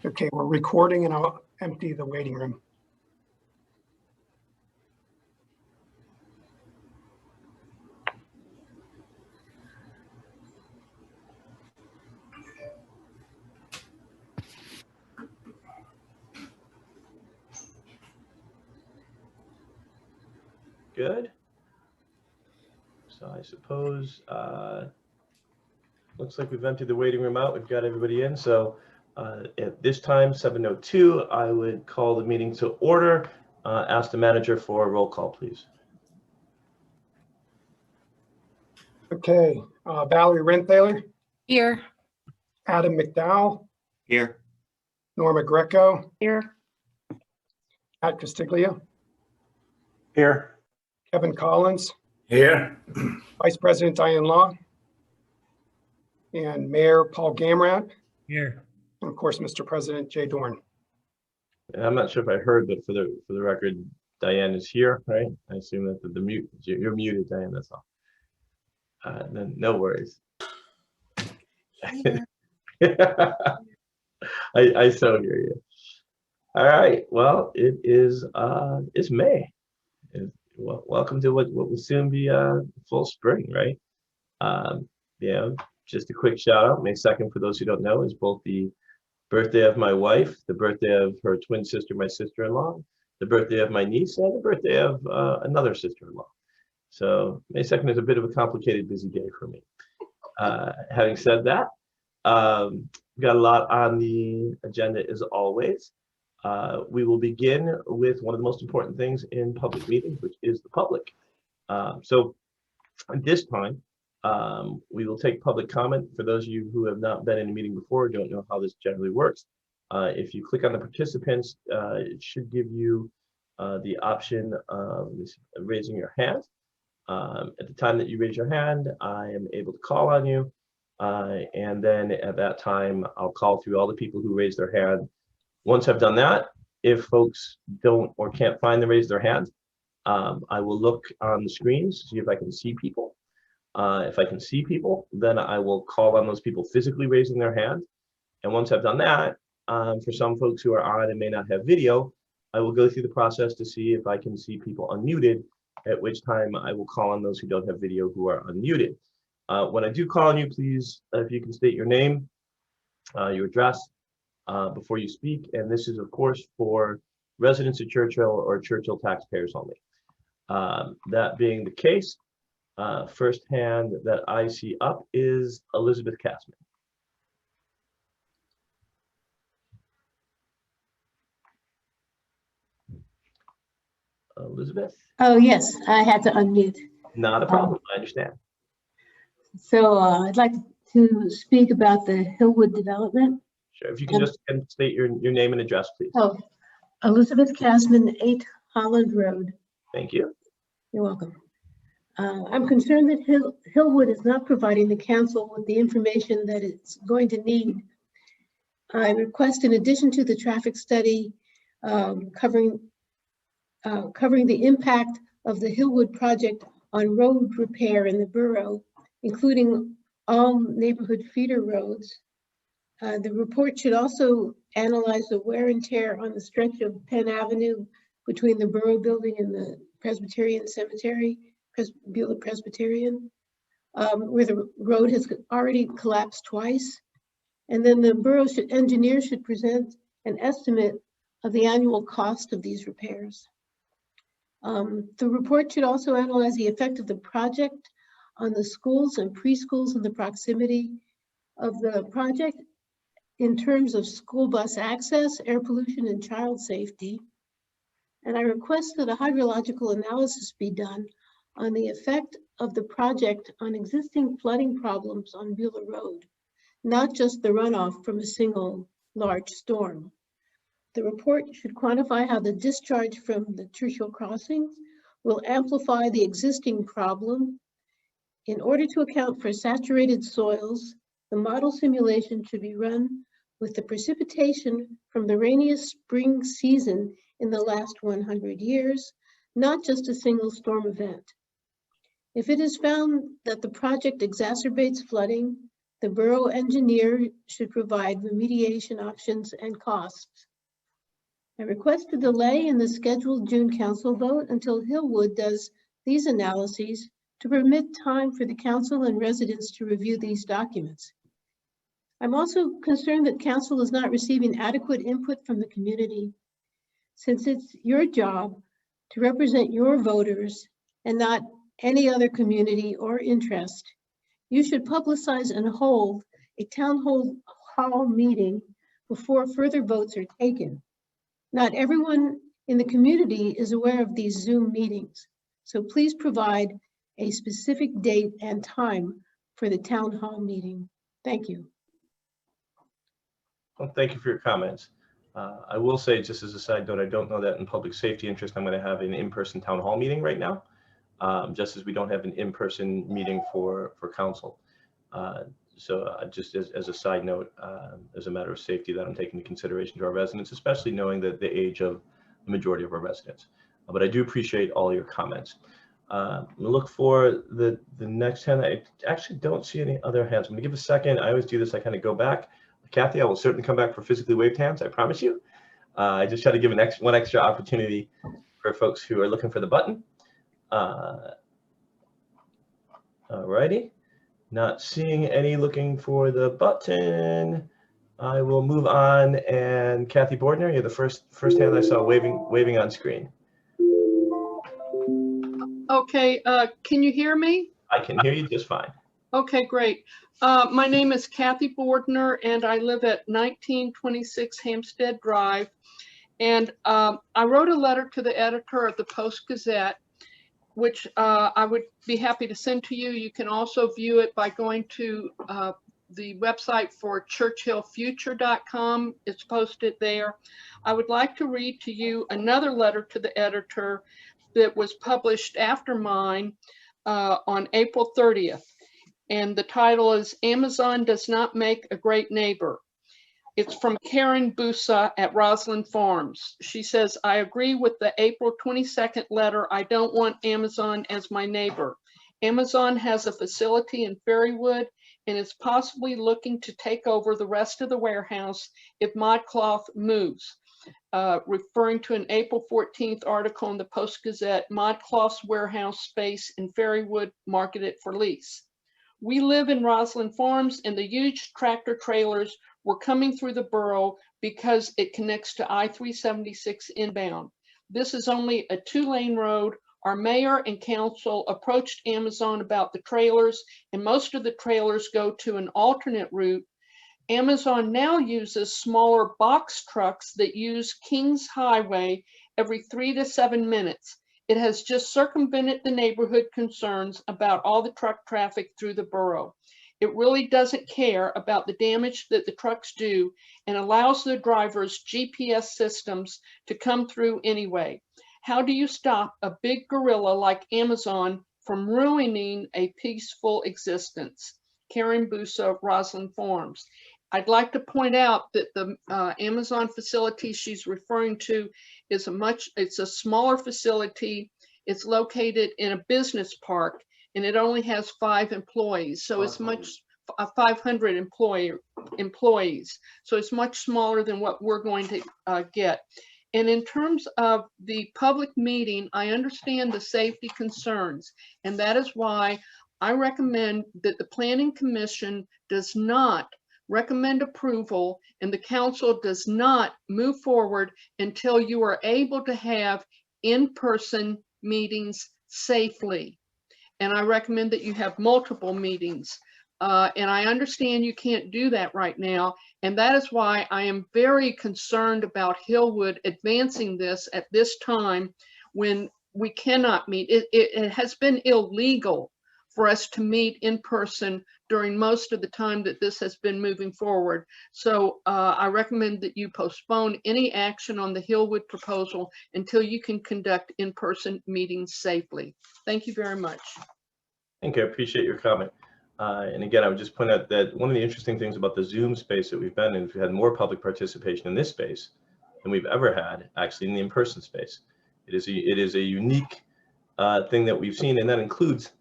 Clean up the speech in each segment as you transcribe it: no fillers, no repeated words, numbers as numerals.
Okay, we're recording and I'll empty the waiting room. Good. So I suppose, looks like we've emptied the waiting room out. We've got everybody in. So at this time, 7:02, I would call the meeting to order. Ask the manager for a roll call, please. Okay, Valerie Renthaler, Here. Adam McDowell, Here. Norma Greco, Here. Pat Castiglia, Here. Kevin Collins, Here. Vice President Diane Law, and Mayor Paul Gamrat, Here. and of course, Mr. President Jay Dorn. And I'm not sure if I heard, but for the record, Diane is here, right? I assume that the mute, you're muted, Diane, that's all. No worries. I so hear you. All right, well, it's May. Welcome to what will soon be full spring, right? Just a quick shout out. May 2nd, for those who don't know, is both the birthday of my wife, the birthday of her twin sister, my sister-in-law, the birthday of my niece, and the birthday of another sister-in-law. So May 2nd is a bit of a complicated, busy day for me. Having said that, we've got a lot on the agenda as always. We will begin with one of the most important things in public meetings, which is the public. So at this time, we will take public comment. For those of you who have not been in a meeting before, don't know how this generally works. If you click on the participants, it should give you the option of raising your hand. At the time that you raise your hand, I am able to call on you. And then at that time, I'll call through all the people who raised their hand. Once I've done that, if folks don't or can't find the raise their hand, I will look on the screens to see if I can see people. If I can see people, then I will call on those people physically raising their hand. And once I've done that, for some folks who are on and may not have video, I will go through the process to see if I can see people unmuted, at which time I will call on those who don't have video who are unmuted. When I do call on you, please, if you can state your name, your address before you speak. And this is, of course, for residents of Churchill or Churchill taxpayers only. That being the case, first hand that I see up is Elizabeth Kastman. Elizabeth? Oh, yes, I had to unmute. Not a problem, I understand. So I'd like to speak about the Hillwood development. Sure, if you can just state your name and address, please. Oh, Elizabeth Kastman, 8 Holland Road. Thank you. You're welcome. I'm concerned that Hillwood is not providing the council with the information that it's going to need. I request, in addition to the traffic study covering the impact of the Hillwood project on road repair in the borough, including all neighborhood feeder roads. The report should also analyze the wear and tear on the stretch of Penn Avenue between the Borough Building and the Presbyterian Cemetery, Beulah Presbyterian, where the road has already collapsed twice. And then the borough engineer should present an estimate of the annual cost of these repairs. The report should also analyze the effect of the project on the schools and preschools in the proximity of the project in terms of school bus access, air pollution, and child safety. And I request that a hydrological analysis be done on the effect of the project on existing flooding problems on Beulah Road, not just the runoff from a single large storm. The report should quantify how the discharge from the Churchill crossings will amplify the existing problem. In order to account for saturated soils, the model simulation should be run with the precipitation from the rainiest spring season in the last 100 years, not just a single storm event. If it is found that the project exacerbates flooding, The borough engineer should provide remediation options and costs. I request a delay in the scheduled June council vote until Hillwood does these analyses to permit time for the council and residents to review these documents. I'm also concerned that council is not receiving adequate input from the community, since it's your job to represent your voters and not any other community or interest. You should publicize and hold a town hall meeting before further votes are taken. Not everyone in the community is aware of these Zoom meetings, so please provide a specific date and time for the town hall meeting. Thank you. Well, thank you for your comments. I will say, just as a side note, I don't know that in public safety interest, I'm going to have an in-person town hall meeting right now, just as we don't have an in-person meeting for council. So just as a side note, as a matter of safety that I'm taking into consideration to our residents, especially knowing that the age of the majority of our residents. But I do appreciate all your comments. Look for the next hand. I actually don't see any other hands. I'm going to give a second. I always do this. I kind of go back. Kathy, I will certainly come back for physically waved hands. I promise you. I just try to give one extra opportunity for folks who are looking for the button. All righty. Not seeing any looking for the button. I will move on. And Kathy Bordner, you're the first hand I saw waving on screen. Okay, can you hear me? I can hear you just fine. Okay, great. My name is Kathy Bordner, and I live at 1926 Hampstead Drive. And I wrote a letter to the editor of the Post-Gazette, which I would be happy to send to you. You can also view it by going to the website for churchillfuture.com. It's posted there. I would like to read to you another letter to the editor that was published after mine on April 30th. And the title is Amazon Does Not Make a Great Neighbor. It's from Karen Busa at Roslyn Farms. She says, I agree with the April 22nd letter. I don't want Amazon as my neighbor. Amazon has a facility in Ferrywood and is possibly looking to take over the rest of the warehouse if ModCloth moves. Referring to an April 14th article in the Post-Gazette, ModCloth's warehouse space in Ferrywood marketed for lease. We live in Roslyn Farms, and the huge tractor trailers were coming through the borough because it connects to I-376 inbound. This is only a 2-lane road. Our mayor and council approached Amazon about the trailers, and most of the trailers go to an alternate route. Amazon now uses smaller box trucks that use Kings Highway every 3 to 7 minutes. It has just circumvented the neighborhood concerns about all the truck traffic through the borough. It really doesn't care about the damage that the trucks do and allows the drivers' GPS systems to come through anyway. How do you stop a big gorilla like Amazon from ruining a peaceful existence? Karen Busa, Roslyn Farms. I'd like to point out that the Amazon facility she's referring to is it's a smaller facility. It's located in a business park, and it only has 5 employees. So it's 500 employees. So it's much smaller than what we're going to get. And in terms of the public meeting, I understand the safety concerns, and that is why I recommend that the Planning Commission does not recommend approval and the council does not move forward until you are able to have in-person meetings safely. And I recommend that you have multiple meetings. And I understand you can't do that right now. And that is why I am very concerned about Hillwood advancing this at this time when we cannot meet. It has been illegal for us to meet in person during most of the time that this has been moving forward. So I recommend that you postpone any action on the Hillwood proposal until you can conduct in-person meetings safely. Thank you very much. Thank you. I appreciate your comment. And again, I would just point out that one of the interesting things about the Zoom space that we've been in, we've had more public participation in this space than we've ever had actually in the in-person space. It is a unique thing that we've seen, and that includes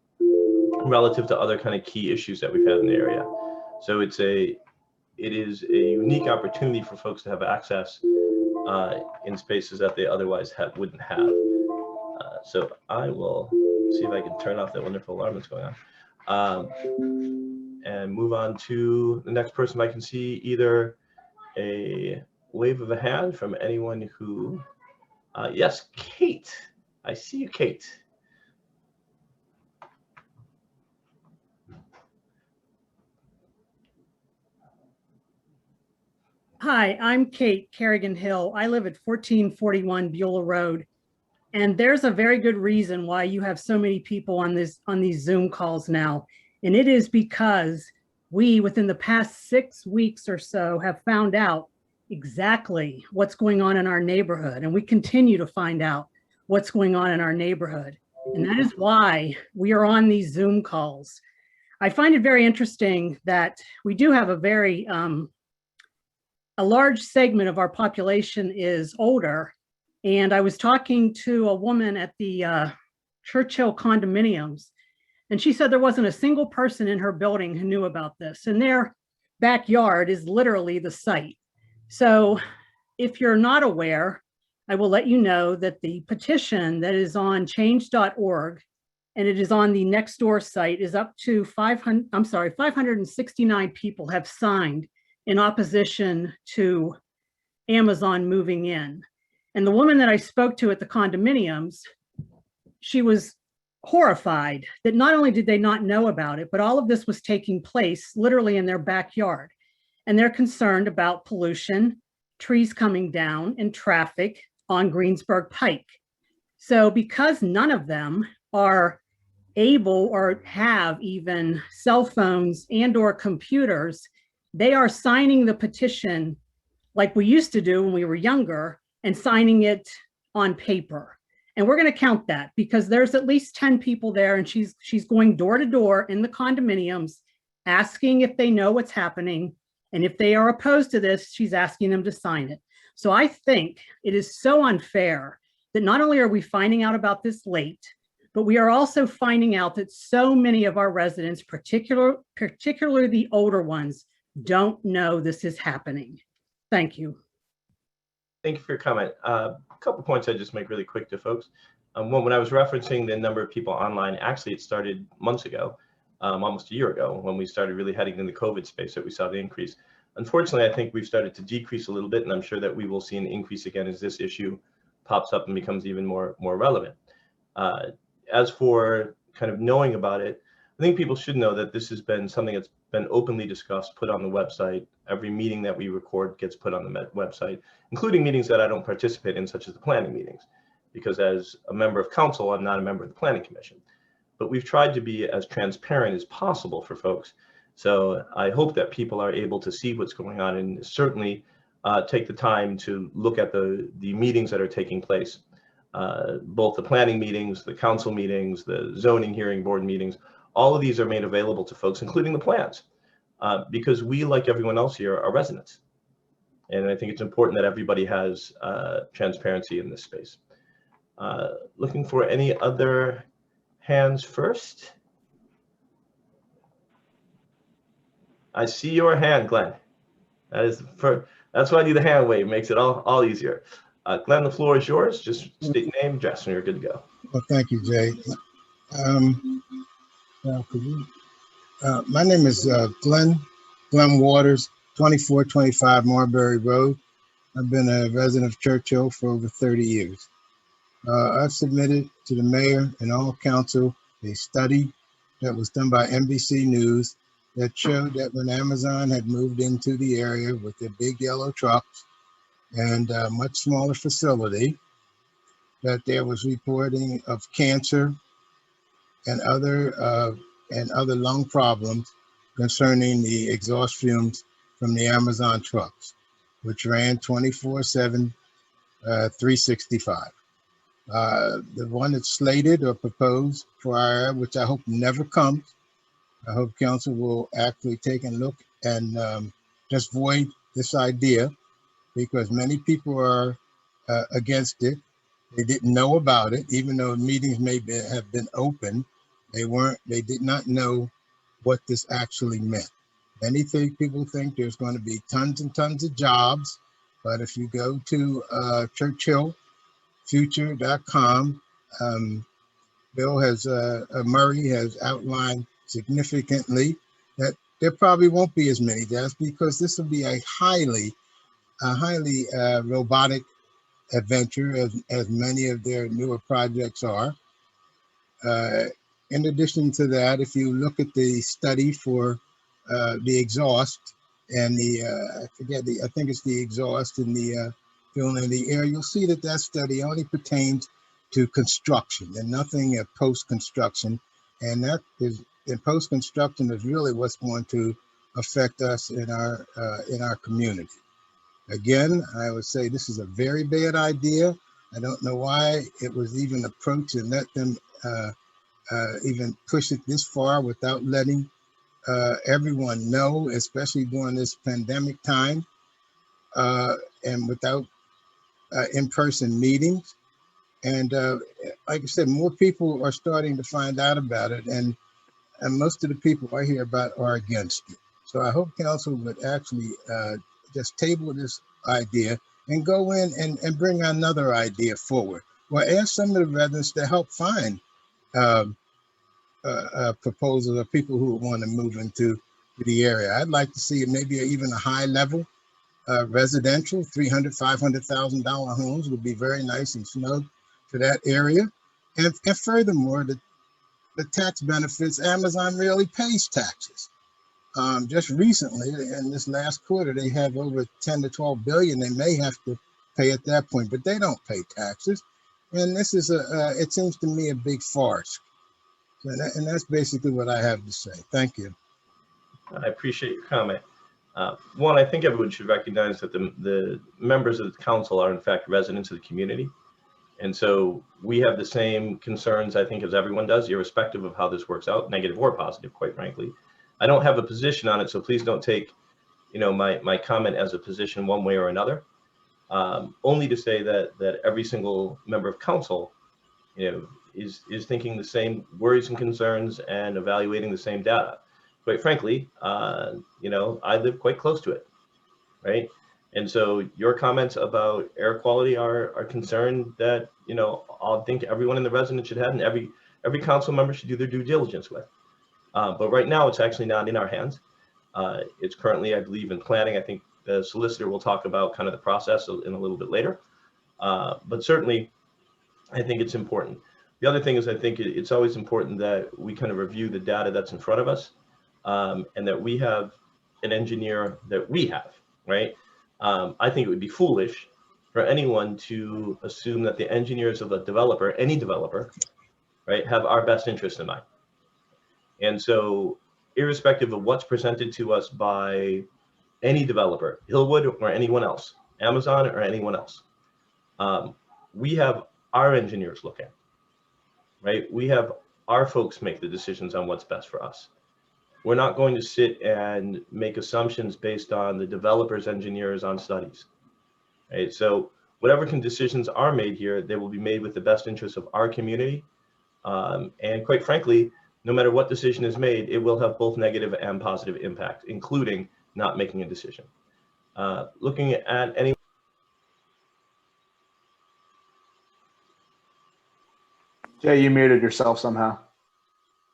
relative to other kind of key issues that we've had in the area. So it is a unique opportunity for folks to have access in spaces that they otherwise wouldn't have. So I will see if I can turn off that wonderful alarm that's going on, and move on to the next person. I can see either a wave of a hand from anyone who, yes, Kate. I see you, Kate. Hi, I'm Kate Kerrigan Hill. I live at 1441 Beulah Road. And there's a very good reason why you have so many people on these Zoom calls now. And it is because we, within the past 6 weeks or so, have found out exactly what's going on in our neighborhood. And we continue to find out what's going on in our neighborhood. And that is why we are on these Zoom calls. I find it very interesting that we do have a large segment of our population is older. And I was talking to a woman at the Churchill condominiums, and she said there wasn't a single person in her building who knew about this. And their backyard is literally the site. So if you're not aware, I will let you know that the petition that is on change.org, and it is on the Nextdoor site, is up to 569 people have signed in opposition to Amazon moving in. And the woman that I spoke to at the condominiums, she was horrified that not only did they not know about it, but all of this was taking place literally in their backyard. And they're concerned about pollution, trees coming down, and traffic on Greensburg Pike. So because none of them are able or have even cell phones and/or computers, they are signing the petition like we used to do when we were younger, and signing it on paper. And we're going to count that because there's at least 10 people there, and she's going door to door in the condominiums, asking if they know what's happening. And if they are opposed to this, she's asking them to sign it. So I think it is so unfair that not only are we finding out about this late, but we are also finding out that so many of our residents, particularly the older ones, don't know this is happening. Thank you. Thank you for your comment. A couple points I just make really quick to folks. One, when I was referencing the number of people online, actually it started months ago, almost a year ago, when we started really heading in the COVID space that we saw the increase. Unfortunately, I think we've started to decrease a little bit, and I'm sure that we will see an increase again as this issue pops up and becomes even more relevant. As for kind of knowing about it, I think people should know that this has been something that's been openly discussed, put on the website. Every meeting that we record gets put on the website, including meetings that I don't participate in, such as the planning meetings, because as a member of council, I'm not a member of the planning commission. But we've tried to be as transparent as possible for folks. So I hope that people are able to see what's going on, and certainly take the time to look at the meetings that are taking place, both the planning meetings, the council meetings, the zoning hearing board meetings. All of these are made available to folks, including the plans, because we, like everyone else here, are residents. And I think it's important that everybody has transparency in this space. Looking for any other hands first. I see your hand, Glenn. That's why I do the hand wave, makes it all easier. Glenn, the floor is yours. Just state your name, address, and you're good to go. Well, thank you, Jay. My name is Glenn Waters, 2425 Marbury Road. I've been a resident of Churchill for over 30 years. I've submitted to the mayor and all council a study that was done by NBC News that showed that when Amazon had moved into the area with their big yellow trucks and a much smaller facility, that there was reporting of cancer and other lung problems concerning the exhaust fumes from the Amazon trucks, which ran 24/7, 365. The one that's slated or proposed for our area, which I hope never comes. I hope council will actually take a look and just void this idea, because many people are against it. They didn't know about it, even though meetings have been open. They did not know what this actually meant. People think there's going to be tons and tons of jobs, but if you go to churchillfuture.com, Murray has outlined significantly that there probably won't be as many jobs because this will be a highly robotic adventure, as many of their newer projects are. In addition to that, if you look at the study for the exhaust and I think it's the exhaust and the filling in the air, you'll see that that study only pertains to construction and nothing post-construction. And that is, in post-construction is really what's going to affect us in our community. Again, I would say this is a very bad idea. I don't know why it was even approached and let them even push it this far without letting everyone know, especially during this pandemic time, and without in-person meetings. And like I said, more people are starting to find out about it, and most of the people I hear about are against it. So I hope council would actually just table this idea and go in and bring another idea forward. Or ask some of the residents to help find proposals of people who want to move into the area. I'd like to see maybe even a high level residential, $300,000, $500,000 homes would be very nice and snug for that area. And furthermore, the tax benefits, Amazon really pays taxes. Just recently, in this last quarter, they have over 10 to 12 billion they may have to pay at that point, but they don't pay taxes. And this is it seems to me, a big farce. And that's basically what I have to say. Thank you. I appreciate your comment. One, I think everyone should recognize that the members of the council are in fact residents of the community. And so we have the same concerns, I think, as everyone does, irrespective of how this works out, negative or positive, quite frankly. I don't have a position on it, so please don't take, my comment as a position one way or another. Only to say that every single member of council, is thinking the same worries and concerns and evaluating the same data. Quite frankly, I live quite close to it, right? And so your comments about air quality are concerned that, I think everyone in the residence should have, and every council member should do their due diligence with. But right now, it's actually not in our hands. It's currently, I believe, in planning. I think the solicitor will talk about kind of the process in a little bit later. But certainly, I think it's important. The other thing is, I think it's always important that we kind of review the data that's in front of us, and that we have an engineer that we have, right? I think it would be foolish for anyone to assume that the engineers of a developer, any developer, right, have our best interest in mind. And so, irrespective of what's presented to us by any developer, Hillwood or anyone else, Amazon or anyone else, we have our engineers look at, right? We have our folks make the decisions on what's best for us. We're not going to sit and make assumptions based on the developer's engineers on studies, right? So whatever decisions are made here, they will be made with the best interests of our community. And quite frankly, no matter what decision is made, it will have both negative and positive impact, including not making a decision. Looking at any. Jay, you muted yourself somehow.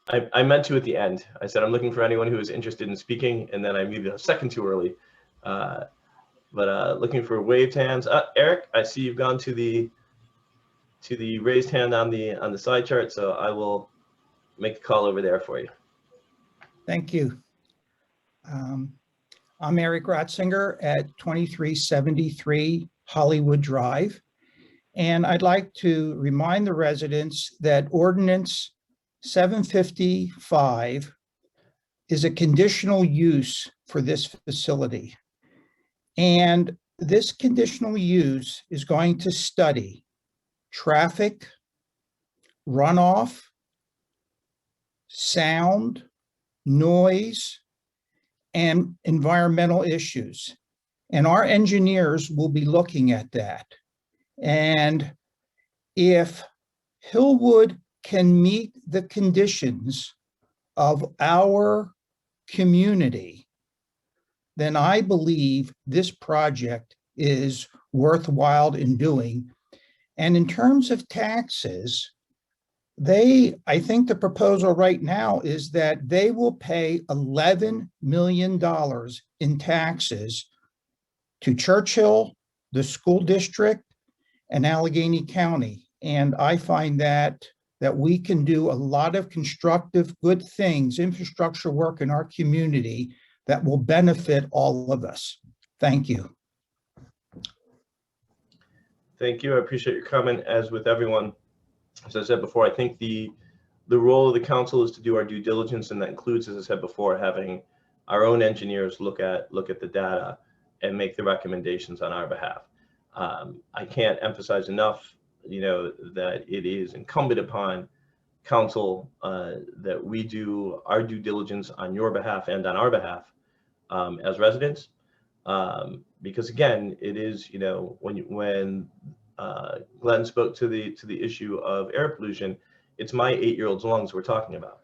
I meant to at the end. I said I'm looking for anyone who is interested in speaking, and then I muted a second too early. But looking for waved hands. Eric, I see you've gone to the raised hand on the side chart, so I will make a call over there for you. Thank you. I'm Eric Ratzinger at 2373 Hollywood Drive. And I'd like to remind the residents that Ordinance 755 is a conditional use for this facility. And this conditional use is going to study traffic, runoff, sound, noise, and environmental issues. And our engineers will be looking at that. And if Hillwood can meet the conditions of our community, then I believe this project is worthwhile in doing. And in terms of taxes, I think the proposal right now is that they will pay $11 million in taxes to Churchill, the school district, and Allegheny County. And I find that we can do a lot of constructive, good things, infrastructure work in our community that will benefit all of us. Thank you. Thank you. I appreciate your comment. As with everyone, as I said before, I think the role of the council is to do our due diligence, and that includes, as I said before, having our own engineers look at the data and make the recommendations on our behalf. I can't emphasize enough, that it is incumbent upon council that we do our due diligence on your behalf and on our behalf as residents, because again, it is, when Glenn spoke to the issue of air pollution, it's my 8-year-old's lungs we're talking about,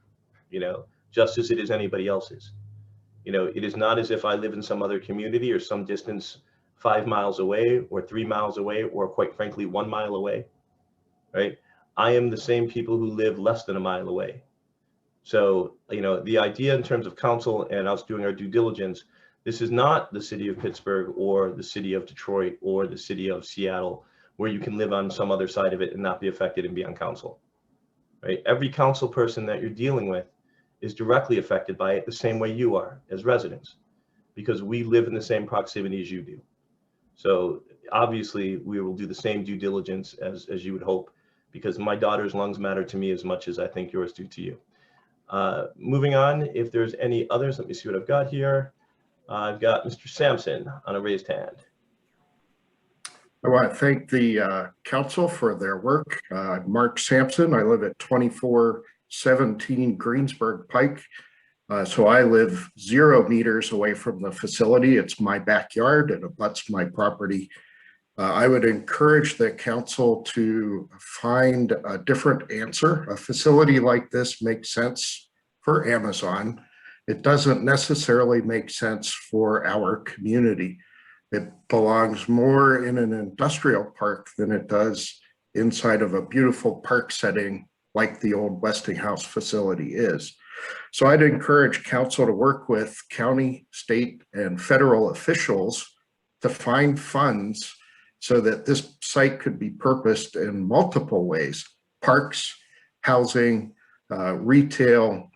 just as it is anybody else's. It is not as if I live in some other community or some distance 5 miles away or 3 miles away, or quite frankly, 1 mile away, right? I am the same people who live less than a mile away. So, the idea in terms of council and us doing our due diligence, this is not the city of Pittsburgh or the city of Detroit or the city of Seattle, where you can live on some other side of it and not be affected and be on council, right? Every council person that you're dealing with is directly affected by it the same way you are as residents, because we live in the same proximity as you do. So obviously we will do the same due diligence as you would hope, because my daughter's lungs matter to me as much as I think yours do to you. Moving on, if there's any others, let me see what I've got here. I've got Mr. Sampson on a raised hand. I want to thank the council for their work. Mark Sampson, I live at 2417 Greensburg Pike. So I live 0 meters away from the facility. It's my backyard and it abuts my property. I would encourage the council to find a different answer. A facility like this makes sense for Amazon. It doesn't necessarily make sense for our community. It belongs more in an industrial park than it does inside of a beautiful park setting like the old Westinghouse facility is. So I'd encourage council to work with county, state, and federal officials to find funds so that this site could be purposed in multiple ways: parks, housing, retail.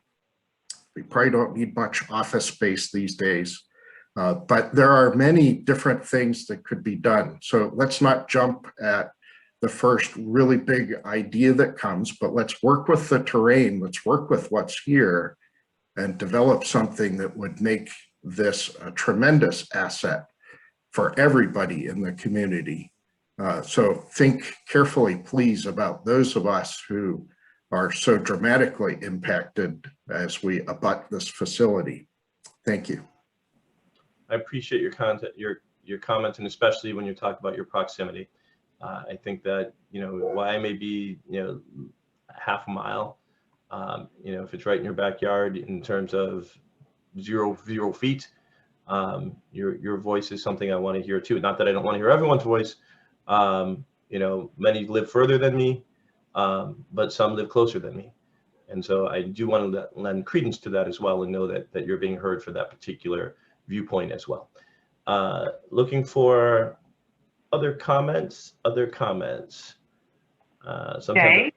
We probably don't need much office space these days, but there are many different things that could be done. So let's not jump at the first really big idea that comes, but let's work with the terrain, let's work with what's here and develop something that would make this a tremendous asset for everybody in the community. So think carefully, please, about those of us who are so dramatically impacted as we abut this facility. Thank you. I appreciate your comment, and especially when you talk about your proximity. I think that, while I may be, half a mile, if it's right in your backyard in terms of zero feet, your voice is something I want to hear too. Not that I don't want to hear everyone's voice. Many live further than me, but some live closer than me. And so I do want to lend credence to that as well, and know that you're being heard for that particular viewpoint as well. Looking for other comments. Sometimes.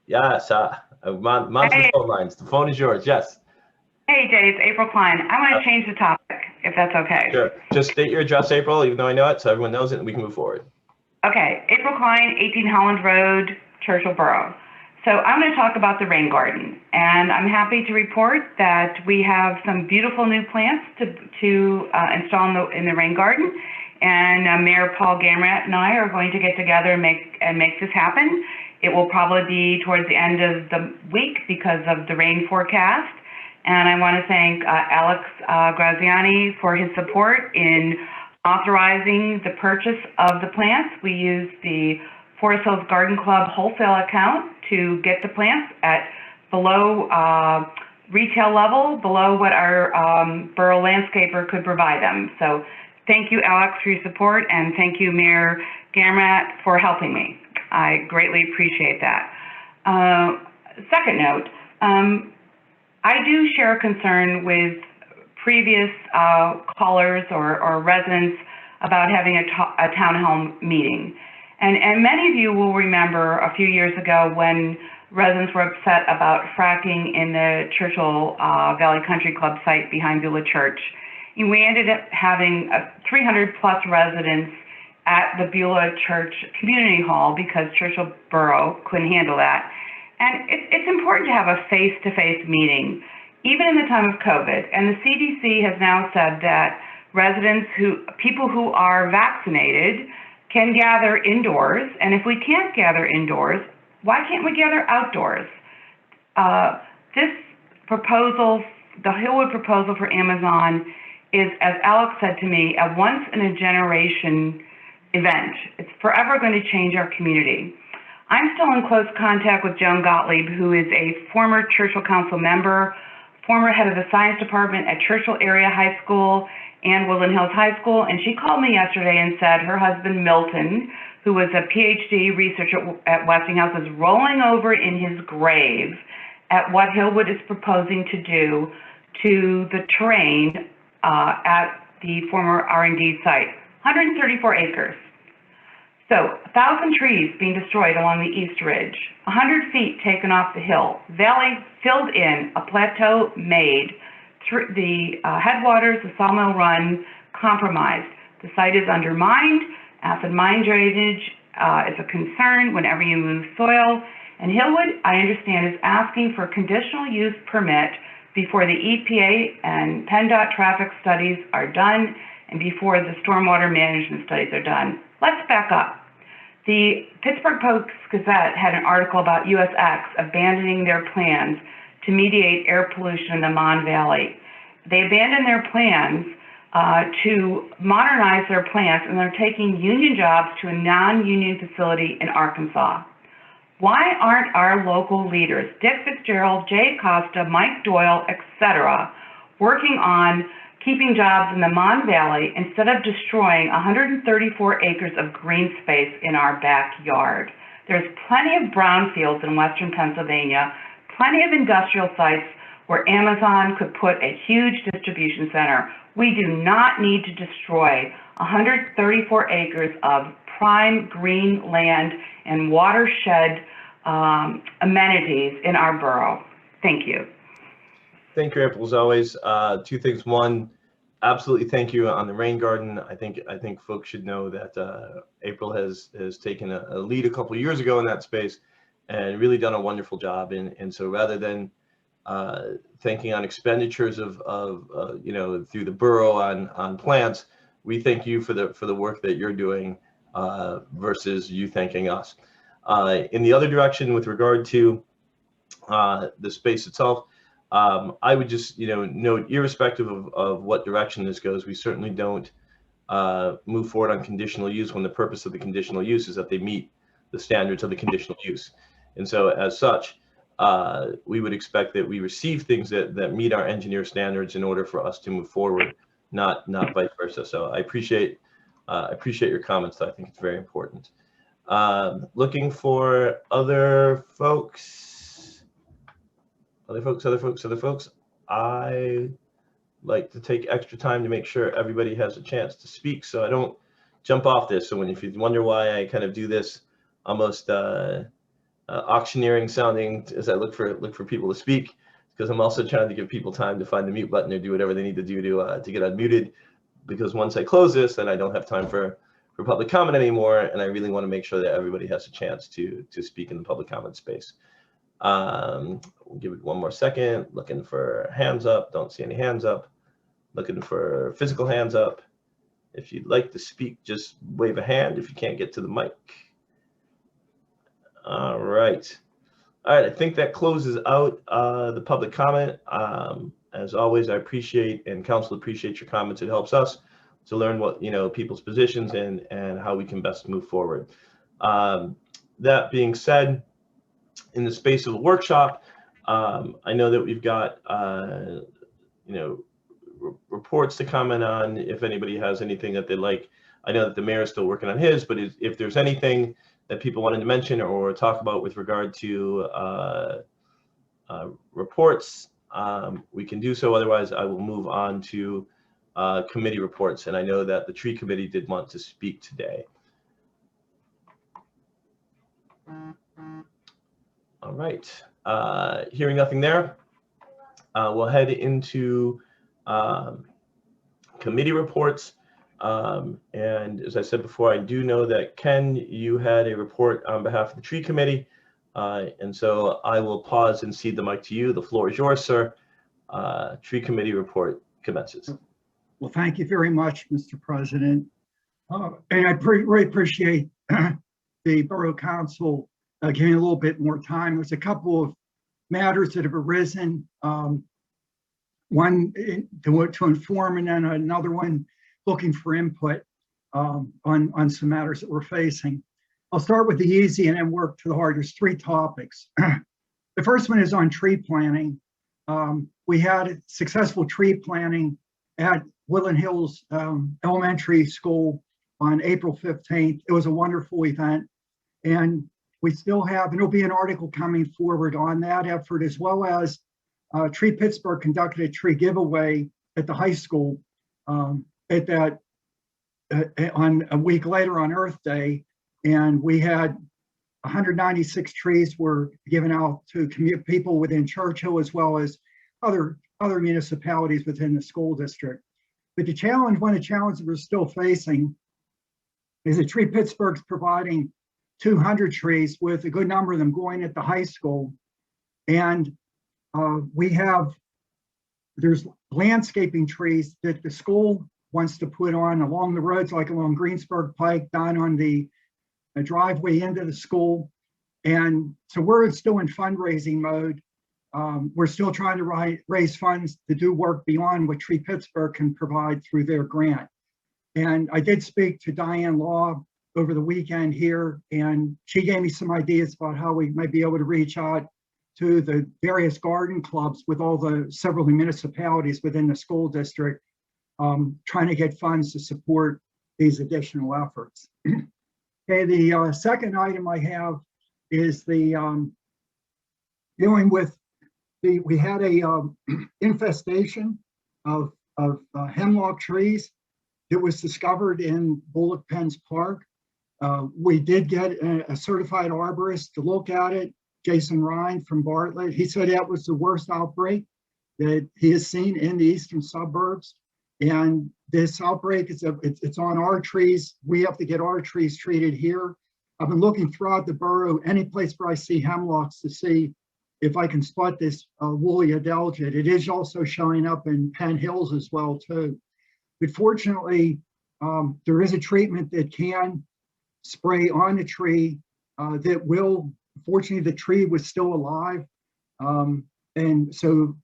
Yes, I'm on the phone lines. The phone is yours. Yes. Hey, Jay, it's April Klein. I want to change the topic, if that's okay. Sure. Just state your address, April, even though I know it, so everyone knows it, and we can move forward. Okay. April Klein, 18 Holland Road, Churchill Borough. So I'm going to talk about the rain garden, and I'm happy to report that we have some beautiful new plants to install in the rain garden, and Mayor Paul Gamrat and I are going to get together and make this happen. It will probably be towards the end of the week because of the rain forecast, and I want to thank Alex Graziani for his support in authorizing the purchase of the plants. We use the Forest Hills Garden Club wholesale account to get the plants at below retail level below what our borough landscaper could provide them. So thank you, Alex, for your support, and thank you, Mayor Gamrat, for helping me. I greatly appreciate that. Second note, I do share a concern with previous callers or residents about having a town hall meeting. And many of you will remember a few years ago when residents were upset about fracking in the Churchill Valley Country Club site behind Beulah Church. And we ended up having 300 plus residents at the Beulah Church Community Hall because Churchill Borough couldn't handle that. And it's important to have a face-to-face meeting, even in the time of COVID. And the CDC has now said that people who are vaccinated can gather indoors. And if we can't gather indoors, why can't we gather outdoors? This proposal, the Hillwood proposal for Amazon, is, as Alex said to me, a once-in-a-generation event. It's forever going to change our community. I'm still in close contact with Joan Gottlieb, who is a former Churchill Council member, former head of the science department at Churchill Area High School and Woodland Hills High School, and she called me yesterday and said her husband, Milton, who was a PhD researcher at Westinghouse, is rolling over in his grave at what Hillwood is proposing to do to the terrain at the former R&D site, 134 acres. So 1,000 trees being destroyed along the East Ridge, 100 feet taken off the hill, valley filled in, a plateau made, through the headwaters, the Sawmill Run, compromised. The site is undermined. Acid mine drainage is a concern whenever you move soil. And Hillwood, I understand, is asking for a conditional use permit before the EPA and PennDOT traffic studies are done and before the stormwater management studies are done. Let's back up. The Pittsburgh Post-Gazette had an article about USX abandoning their plans to mediate air pollution in the Mon Valley. They abandoned their plans to modernize their plants, and they're taking union jobs to a non-union facility in Arkansas. Why aren't our local leaders, Dick Fitzgerald, Jay Costa, Mike Doyle, etc., working on keeping jobs in the Mon Valley instead of destroying 134 acres of green space in our backyard? There's plenty of brownfields in western Pennsylvania, plenty of industrial sites where Amazon could put a huge distribution center. We do not need to destroy 134 acres of prime green land and watershed amenities in our borough. Thank you. Thank you, April, as always. Two things. One, absolutely thank you on the rain garden. I think folks should know that April has taken a lead a couple of years ago in that space and really done a wonderful job. And so rather than thanking on expenditures of through the borough on plants, we thank you for the work that you're doing versus you thanking us. In the other direction, with regard to the space itself, I would just note, irrespective of what direction this goes, we certainly don't move forward on conditional use when the purpose of the conditional use is that they meet the standards of the conditional use. And so as such, we would expect that we receive things that meet our engineer standards in order for us to move forward, not vice versa. So I appreciate your comments. I think it's very important. Looking for other folks. I like to take extra time to make sure everybody has a chance to speak, so I don't jump off this. So if you wonder why I kind of do this almost auctioneering sounding as I look for people to speak, because I'm also trying to give people time to find the mute button or do whatever they need to do to get unmuted, because once I close this, then I don't have time for public comment anymore, and I really want to make sure that everybody has a chance to speak in the public comment space. We'll give it one more second. Looking for hands up. Don't see any hands up. Looking for physical hands up. If you'd like to speak, just wave a hand if you can't get to the mic. All right. I think that closes out the public comment. As always, I appreciate and council appreciate your comments. It helps us to learn what people's positions and how we can best move forward. That being said, in the space of the workshop, I know that we've got, reports to comment on if anybody has anything that they like. I know that the mayor is still working on his, but if there's anything that people wanted to mention or talk about with regard to reports, we can do so. Otherwise, I will move on to committee reports. And I know that the tree committee did want to speak today. All right. Hearing nothing there, we'll head into committee reports. And as I said before, I do know that Ken, you had a report on behalf of the tree committee. And so I will pause and cede the mic to you. The floor is yours, sir. Tree committee report commences. Well, thank you very much, Mr. President. And I really appreciate the Borough Council giving a little bit more time. There's a couple of matters that have arisen. One to inform, and then another one looking for input on some matters that we're facing. I'll start with the easy and then work to the hard. There's three topics. The first one is on tree planting. We had successful tree planting at Woodland Hills Elementary School on April 15th. It was a wonderful event. And we still have, and there'll be an article coming forward on that effort, as well as Tree Pittsburgh conducted a tree giveaway at the high school on a week later on Earth Day. And we had 196 trees were given out to people within Churchill, as well as other municipalities within the school district. But one of the challenges we're still facing is that Tree Pittsburgh's providing 200 trees, with a good number of them going at the high school. And there's landscaping trees that the school wants to put on along the roads, like along Greensburg Pike, down on the driveway into the school. And so we're still in fundraising mode. We're still trying to raise funds to do work beyond what Tree Pittsburgh can provide through their grant. And I did speak to Diane Law over the weekend here, and she gave me some ideas about how we might be able to reach out to the various garden clubs with all the several municipalities within the school district, trying to get funds to support these additional efforts. Okay, the second item I have is the dealing with we had a infestation of hemlock trees that was discovered in Bullock Pens Park. We did get a certified arborist to look at it, Jason Ryan from Bartlett. He said that was the worst outbreak that he has seen in the eastern suburbs. And this outbreak, it's on our trees. We have to get our trees treated here. I've been looking throughout the borough, any place where I see hemlocks, to see if I can spot this woolly adelgid. It is also showing up in Penn Hills as well too. But fortunately, there is a treatment that can spray on the tree that will, fortunately the tree was still alive. And so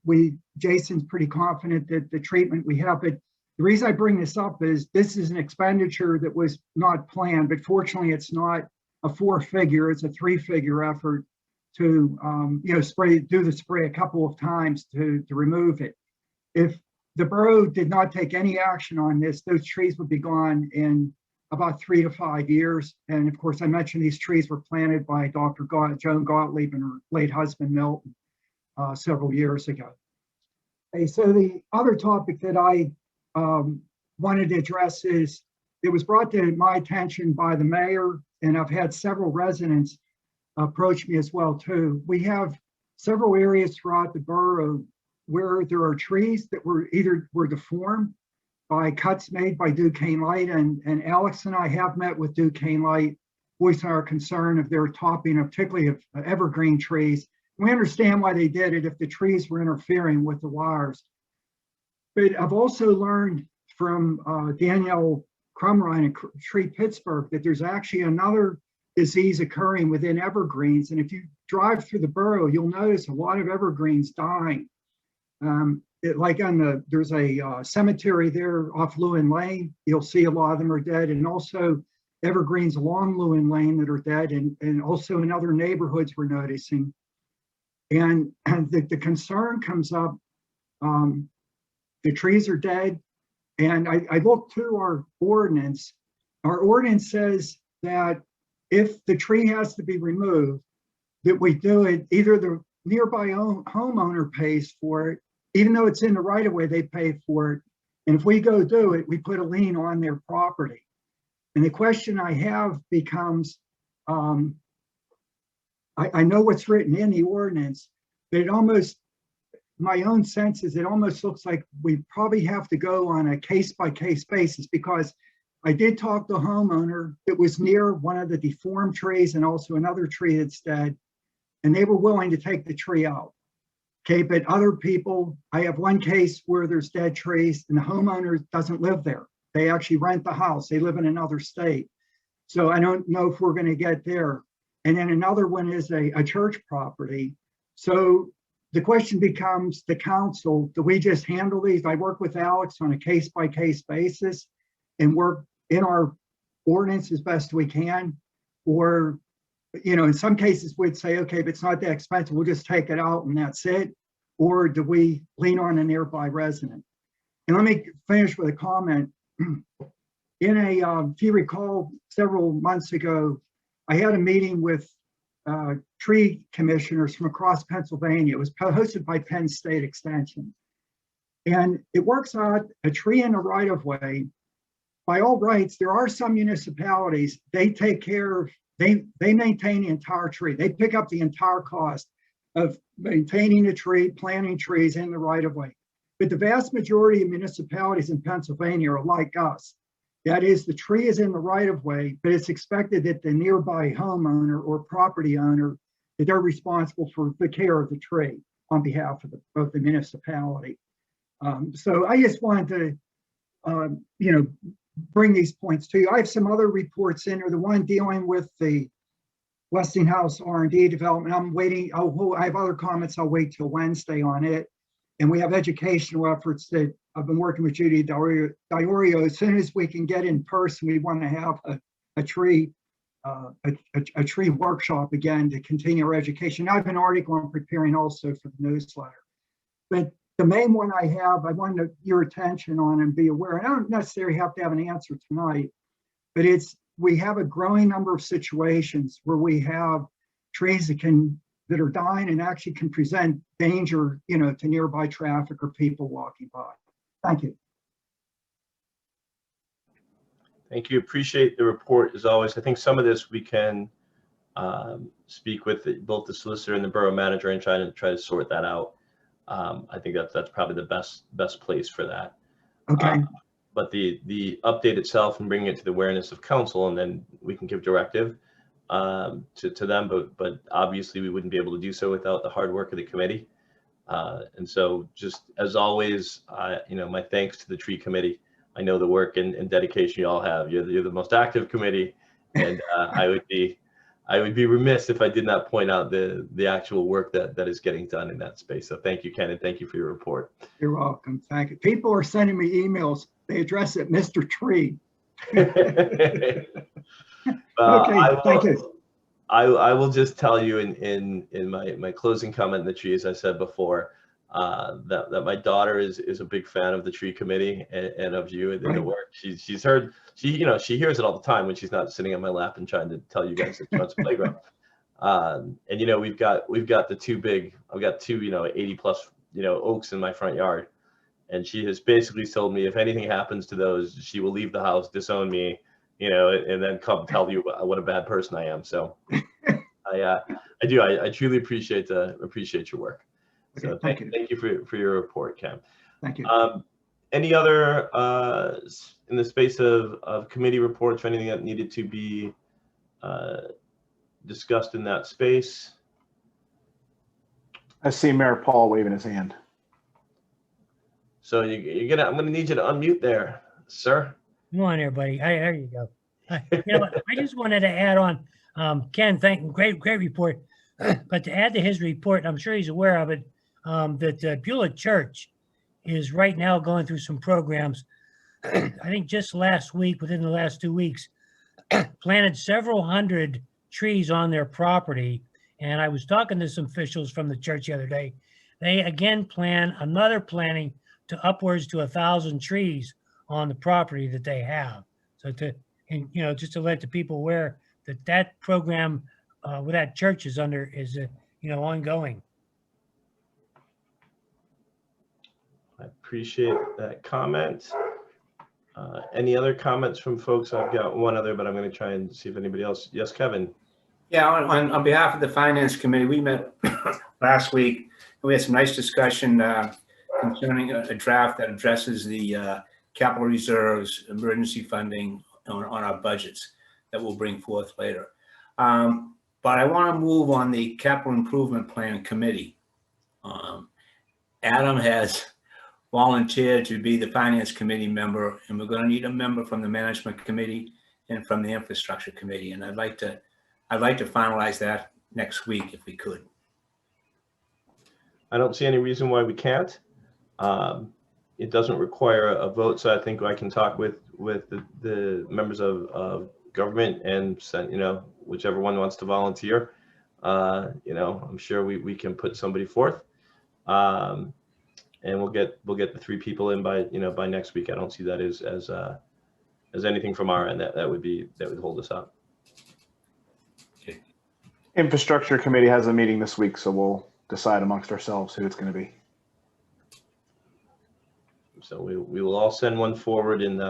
Jason's pretty confident that the treatment we have, but the reason I bring this up is this is an expenditure that was not planned, but fortunately it's not a 4-figure, it's a 3-figure effort to do the spray a couple of times to remove it. If the borough did not take any action on this, those trees would be gone in about 3 to 5 years. And of course, I mentioned these trees were planted by Dr. Joan Gottlieb and her late husband, Milton, several years ago. Okay, so the other topic that I wanted to address is, it was brought to my attention by the mayor, and I've had several residents approach me as well too. We have several areas throughout the borough where there are trees that were deformed by cuts made by Duquesne Light, and Alex and I have met with Duquesne Light, voicing our concern of their topping of particularly of evergreen trees. We understand why they did it if the trees were interfering with the wires. But I've also learned from Danielle Crumrine at Tree Pittsburgh that there's actually another disease occurring within evergreens. And if you drive through the borough, you'll notice a lot of evergreens dying. There's a cemetery there off Lewin Lane. You'll see a lot of them are dead, and also evergreens along Lewin Lane that are dead, and also in other neighborhoods we're noticing. And the concern comes up, the trees are dead. And I looked through our ordinance. Our ordinance says that if the tree has to be removed, that we do it, either the nearby homeowner pays for it, even though it's in the right of way, they pay for it. And if we go do it, we put a lien on their property. And the question I have becomes, I know what's written in the ordinance, but it almost, my own sense is it almost looks like we probably have to go on a case-by-case basis, because I did talk to a homeowner that was near one of the deformed trees and also another tree that's dead, and they were willing to take the tree out. Okay, but other people, I have one case where there's dead trees and the homeowner doesn't live there. They actually rent the house. They live in another state. So I don't know if we're going to get there. And then another one is a church property. So the question becomes, the council, do we just handle these? I work with Alex on a case-by-case basis and work in our ordinance as best we can. Or, you know, in some cases we'd say, okay, if it's not that expensive, we'll just take it out and that's it. Or do we lean on a nearby resident? And let me finish with a comment. In a, if you recall, several months ago, I had a meeting with tree commissioners from across Pennsylvania. It was hosted by Penn State Extension. And it works out a tree in a right of way. By all rights, there are some municipalities, they take care of, they maintain the entire tree. They pick up the entire cost of maintaining the tree, planting trees in the right of way. But the vast majority of municipalities in Pennsylvania are like us. That is, the tree is in the right of way, but it's expected that the nearby homeowner or property owner, that they're responsible for the care of the tree on behalf of the municipality. So I just wanted to, you know, bring these points to you. I have some other reports in there. The one dealing with the Westinghouse R&D development, I'm waiting. I have other comments. I'll wait till Wednesday on it. And we have educational efforts that I've been working with Judy Diorio. As soon as we can get in person, we want to have a tree workshop again to continue our education. I have an article I'm preparing also for the newsletter. But the main one I have, I wanted your attention on and be aware. And I don't necessarily have to have an answer tonight, but we have a growing number of situations where we have trees that are dying and actually can present danger, you know, to nearby traffic or people walking by. Thank you. Thank you. Appreciate the report as always. I think some of this we can speak with both the solicitor and the borough manager and try to sort that out. I think that's probably the best place for that. Okay. But the update itself and bringing it to the awareness of council, and then we can give directive to them. But obviously we wouldn't be able to do so without the hard work of the committee. And so just as always, you know, my thanks to the tree committee. I know the work and dedication you all have. You're the most active committee, and I would be remiss if I did not point out the actual work that is getting done in that space. So thank you, Ken, and thank you for your report. You're welcome. Thank you. People are sending me emails. They address it Mr. Tree. Okay, Thank you. I will just tell you in my closing comment in the tree, as I said before, that my daughter is a big fan of the tree committee and of you and the work. She's heard, she hears it all the time when she's not sitting on my lap and trying to tell you guys that she wants a playground. And you know, we've got the two big, I've got two 80 plus oaks in my front yard, and she has basically told me if anything happens to those, she will leave the house, disown me, and then come tell you what a bad person I am. So I truly appreciate your work. So Okay, thank you for your report, Ken. Thank you. Any other in the space of committee reports or anything that needed to be discussed in that space? I see Mayor Paul waving his hand. So I'm gonna need you to unmute there, sir. Come on, everybody. There you go. I just wanted to add on, Ken, great report. But to add to his report, I'm sure he's aware of it, that Beulah Church is right now going through some programs. I think just last week, within the last 2 weeks, planted several hundred trees on their property, And I was talking to some officials from the church the other day. They again plan another planning to upwards to 1,000 trees on the property that they have. So and just to let the people aware that that program with that church is ongoing. I appreciate that comment. Any other comments from folks? I've got one other, but I'm going to try and see if anybody else. Yes, Kevin. Yeah, on behalf of the Finance Committee, we met last week and we had some nice discussion concerning a draft that addresses the capital reserves, emergency funding on our budgets that we'll bring forth later. But I want to move on the Capital Improvement Plan Committee. Adam has volunteered to be the Finance Committee member, and we're going to need a member from the Management Committee and from the Infrastructure Committee. And I'd like to finalize that next week if we could. I don't see any reason why we can't. It doesn't require a vote, so I think I can talk with the members of government and send, whichever one wants to volunteer. I'm sure we can put somebody forth, and we'll get the 3 people in by next week. I don't see that as anything from our end that would hold us up. Infrastructure Committee has a meeting this week, so we'll decide amongst ourselves who it's going to be. So we will all send one forward and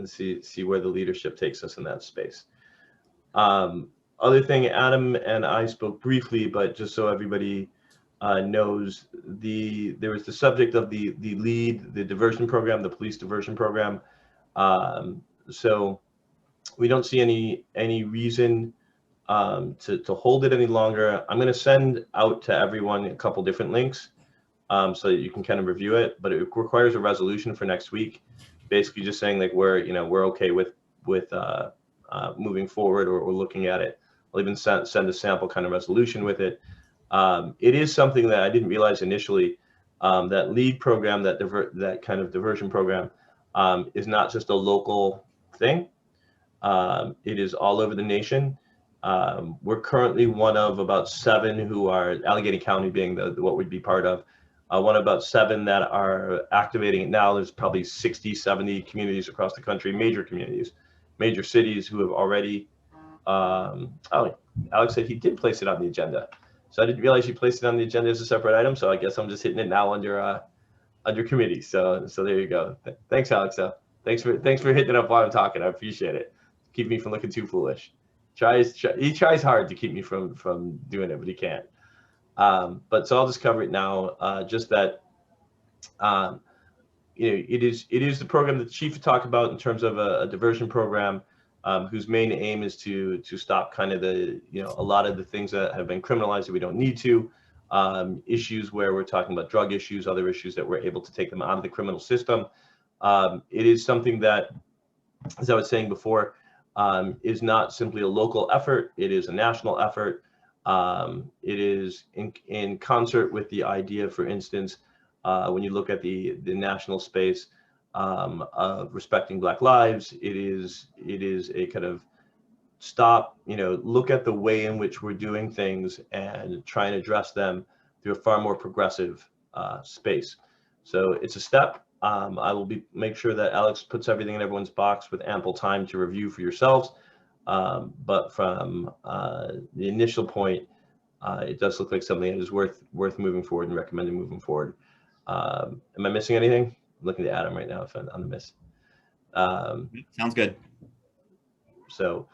see where the leadership takes us in that space. Other thing, Adam and I spoke briefly, but just so everybody knows, there was the subject of the LEAD, the diversion program, the police diversion program. So we don't see any reason to hold it any longer. I'm going to send out to everyone a couple different links so that you can kind of review it, but it requires a resolution for next week, basically just saying like we're okay with moving forward or looking at it. I'll even send a sample kind of resolution with it. It is something that I didn't realize initially, that LEAD program, that kind of diversion program, is not just a local thing. It is all over the nation. We're currently one of about 7 who are, Allegheny County being what we'd be part of, one of about 7 that are activating it now. There's probably 60, 70 communities across the country, major communities, major cities who have already, Alex said he did place it on the agenda. So I didn't realize you placed it on the agenda as a separate item. So I guess I'm just hitting it now under committee. So there you go. Thanks, Alex. Thanks for hitting it up while I'm talking. I appreciate it. Keep me from looking too foolish. He tries hard to keep me from doing it, but he can't. But so I'll just cover it now. Just that, it is the program that the chief talked about in terms of a diversion program, whose main aim is to stop kind of a lot of the things that have been criminalized that we don't need to, issues where we're talking about drug issues, other issues that we're able to take them out of the criminal system. It is something that, as I was saying before, is not simply a local effort. It is a national effort. It is in concert with the idea, for instance, when you look at the national space of respecting Black lives, it is a kind of stop, look at the way in which we're doing things and try and address them through a far more progressive space. So it's a step. I will make sure that Alex puts everything in everyone's box with ample time to review for yourselves. But from the initial point, it does look like something that is worth moving forward and recommending moving forward. Am I missing anything? I'm looking at Adam right now if I'm on the miss. Sounds good. So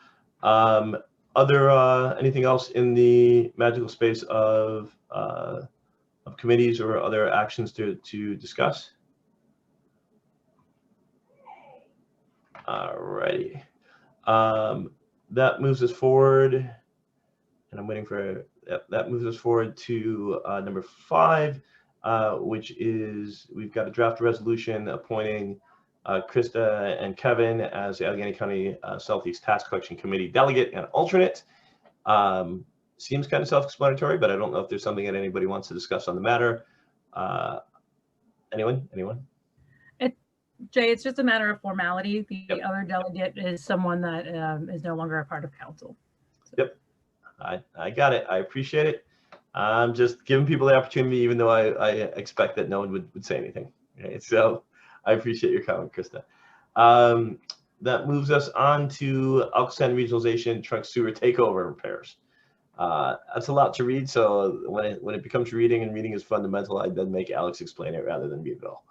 anything else in the magical space of committees or other actions to discuss? Alrighty. That moves us forward, and I'm waiting for that moves us forward to number 5, which is we've got a draft resolution appointing Krista and Kevin as the Allegheny County Southeast Tax Collection Committee delegate and alternate. Seems kind of self-explanatory, but I don't know if there's something that anybody wants to discuss on the matter. Anyone? Jay, it's just a matter of formality. The other delegate is someone that is no longer a part of council. So. Yep. I got it. I appreciate it. I'm just giving people the opportunity, even though I expect that no one would say anything. Okay, so I appreciate your comment, Krista. That moves us on to Alcosan regionalization trunk sewer takeover repairs. That's a lot to read, so when it becomes reading and reading is fundamental, I then make Alex explain it rather than me, Bill.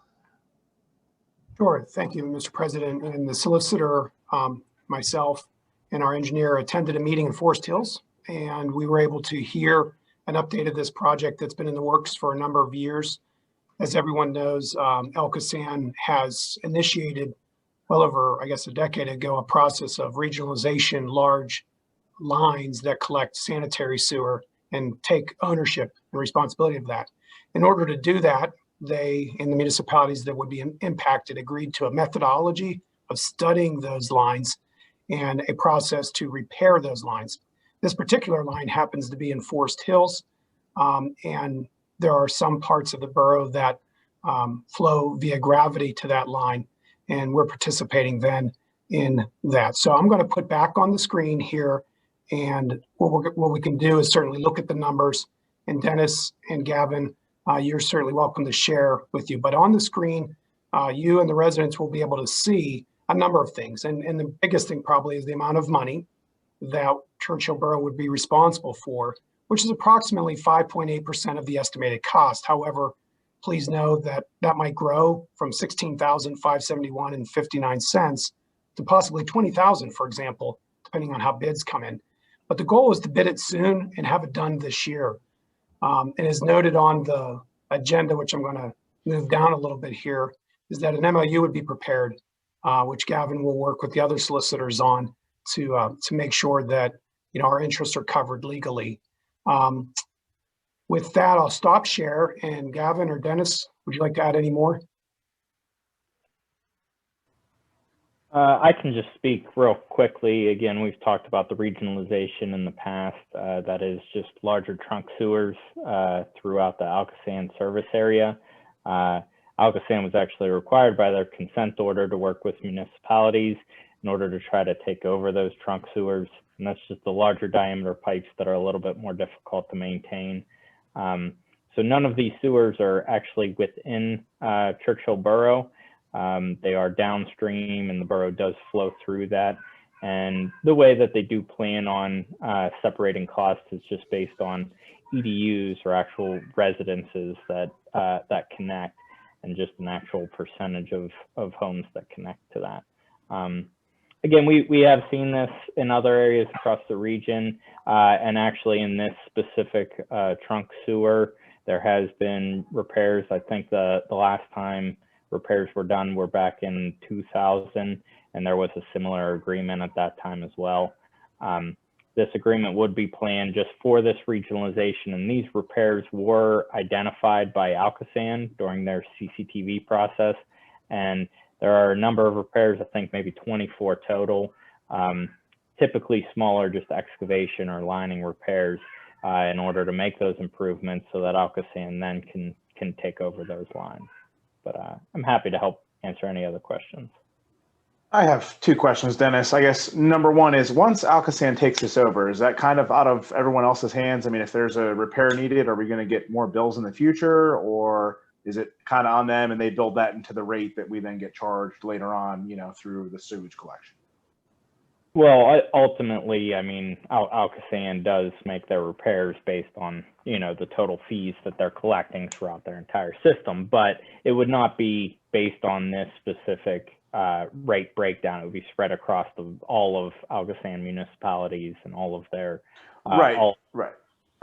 Sure. Thank you, Mr. President. And the solicitor, myself, and our engineer attended a meeting in Forest Hills, and we were able to hear an update of this project that's been in the works for a number of years. As everyone knows, Alcosan has initiated well over, I guess, a decade ago, a process of regionalization, large lines that collect sanitary sewer and take ownership and responsibility of that. In order to do that, they, in the municipalities that would be impacted, agreed to a methodology of studying those lines and a process to repair those lines. This particular line happens to be in Forest Hills, and there are some parts of the borough that flow via gravity to that line, and we're participating then in that. So I'm going to put back on the screen here, and what we can do is certainly look at the numbers, and Dennis and Gavin, you're certainly welcome to share with you. But on the screen, you and the residents will be able to see a number of things. And the biggest thing probably is the amount of money that Churchill Borough would be responsible for, which is approximately 5.8% of the estimated cost. However, please know that that might grow from $16,571.59 to possibly $20,000, for example, depending on how bids come in. But the goal is to bid it soon and have it done this year. And as noted on the agenda, which I'm going to move down a little bit here, is that an MOU would be prepared, which Gavin will work with the other solicitors on to make sure that our interests are covered legally. With that, I'll stop share. And Gavin or Dennis, would you like to add any more? I can just speak real quickly. Again, we've talked about the regionalization in the past. That is just larger trunk sewers throughout the Alcosan service area. Alcosan was actually required by their consent order to work with municipalities in order to try to take over those trunk sewers. And that's just the larger diameter pipes that are a little bit more difficult to maintain. So none of these sewers are actually within Churchill Borough. They are downstream, and the borough does flow through that. And the way that they do plan on separating costs is just based on EDUs, or actual residences that connect, and just an actual percentage of homes that connect to that. Again, we have seen this in other areas across the region, and actually in this specific trunk sewer, there has been repairs. I think the last time repairs were done were back in 2000, and there was a similar agreement at that time as well. This agreement would be planned just for this regionalization, and these repairs were identified by Alcosan during their CCTV process. And there are a number of repairs, I think maybe 24 total, typically smaller, just excavation or lining repairs in order to make those improvements so that Alcosan then can take over those lines. But I'm happy to help answer any other questions. I have two questions, Dennis. I guess number one is, once Alcosan takes this over, is that kind of out of everyone else's hands? I mean, if there's a repair needed, are we going to get more bills in the future, or is it kind of on them and they build that into the rate that we then get charged later on, through the sewage collection? Well, ultimately, I mean, Alcosan does make their repairs based on, the total fees that they're collecting throughout their entire system, but it would not be based on this specific rate breakdown. It would be spread across all of Alcosan municipalities and all of their right.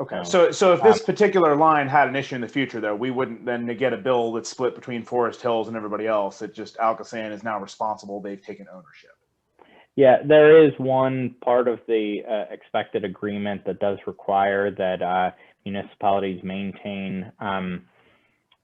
Okay. So if this particular line had an issue in the future, though, we wouldn't then get a bill that's split between Forest Hills and everybody else. It just, Alcosan is now responsible. They've taken ownership. Yeah, there is one part of the expected agreement that does require that municipalities maintain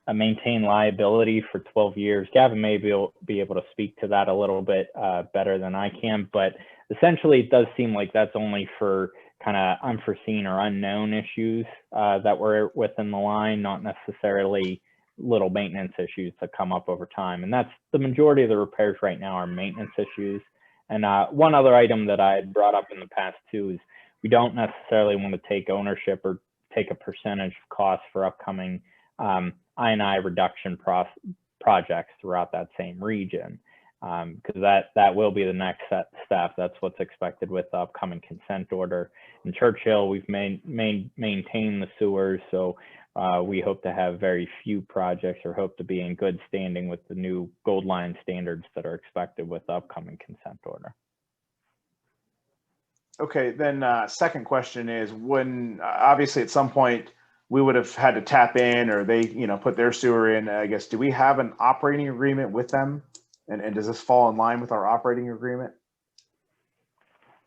liability for 12 years. Gavin may be able to speak to that a little bit better than I can, but essentially it does seem like that's only for kind of unforeseen or unknown issues that were within the line, not necessarily little maintenance issues that come up over time. And that's the majority of the repairs right now are maintenance issues. And one other item that I had brought up in the past too is we don't necessarily want to take ownership or take a percentage of costs for upcoming I&I reduction projects throughout that same region, because that will be the next step. That's what's expected with the upcoming consent order. In Churchill, we've maintained the sewers, so we hope to have very few projects, or hope to be in good standing with the new Gold Line standards that are expected with the upcoming consent order. Okay, then second question is, when obviously at some point we would have had to tap in, or they, put their sewer in, I guess, do we have an operating agreement with them? And does this fall in line with our operating agreement?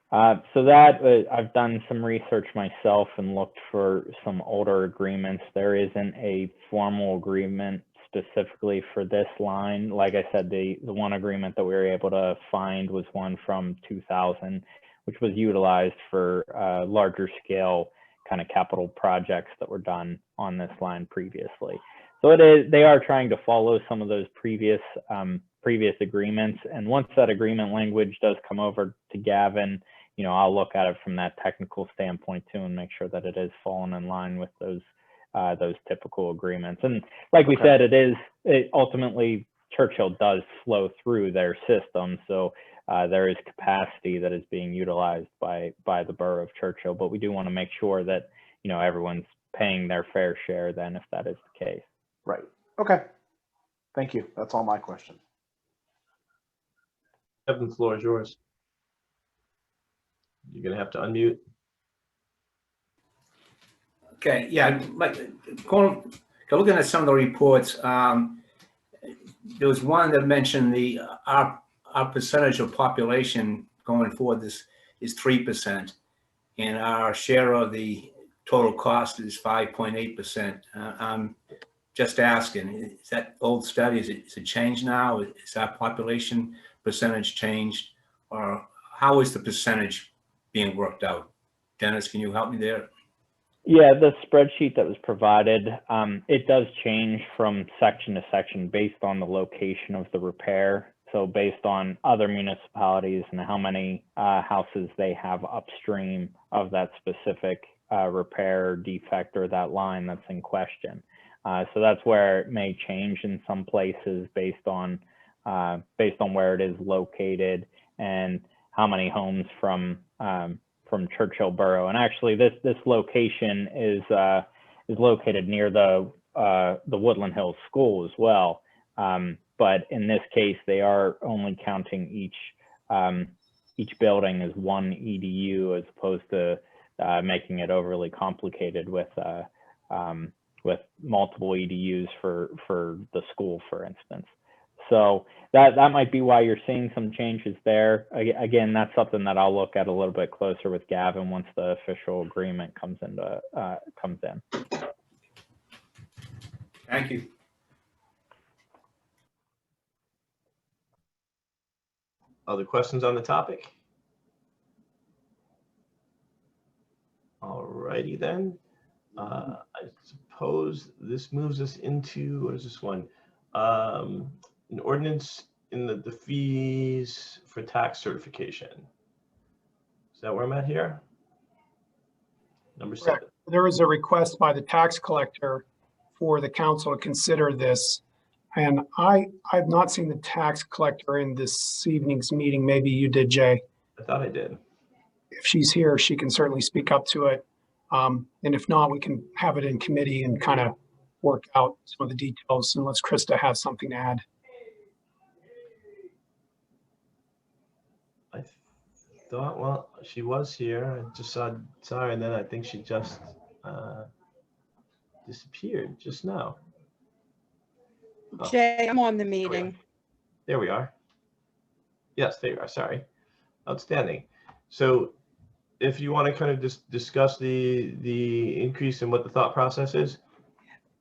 So that I've done some research myself and looked for some older agreements. There isn't a formal agreement specifically for this line. Like I said, the one agreement that we were able to find was one from 2000, which was utilized for larger scale kind of capital projects that were done on this line previously. So they are trying to follow some of those previous agreements. And once that agreement language does come over to Gavin, I'll look at it from that technical standpoint too, and make sure that it is falling in line with those typical agreements. And like we said, ultimately Churchill does flow through their system. So there is capacity that is being utilized by the borough of Churchill, but we do want to make sure that, everyone's paying their fair share then, if that is the case. Right. Okay. Thank you. That's all my questions. Kevin, the floor is yours. You're going to have to unmute. Okay, yeah, looking at some of the reports, there was one that mentioned our percentage of population going forward is 3%, and our share of the total cost is 5.8%. I'm just asking, is that old study, is it changed now? Is our population percentage changed, or how is the percentage being worked out? Dennis, can you help me there? Yeah, the spreadsheet that was provided, it does change from section to section based on the location of the repair. So based on other municipalities and how many houses they have upstream of that specific repair defect or that line that's in question. So that's where it may change in some places based on where it is located and how many homes from Churchill Borough. And actually this location is located near the Woodland Hills School as well. But in this case, they are only counting each building as one EDU, as opposed to making it overly complicated with multiple EDUs for the school, for instance. So that might be why you're seeing some changes there. Again, that's something that I'll look at a little bit closer with Gavin once the official agreement comes in. Thank you. Other questions on the topic? All righty then. I suppose this moves us into, what is this one? An ordinance in the fees for tax certification. Is that where I'm at here? Number 7. There is a request by the tax collector for the council to consider this. And I've not seen the tax collector in this evening's meeting. Maybe you did, Jay. I thought I did. If she's here, she can certainly speak up to it. And if not, we can have it in committee and kind of work out some of the details, unless Krista has something to add. I thought, well, she was here. I just saw her, and then I think she just disappeared just now. Oh. Jay, I'm on the meeting. There we are. Yes, there you are. Sorry. Outstanding. So if you want to kind of just discuss the increase and what the thought process is.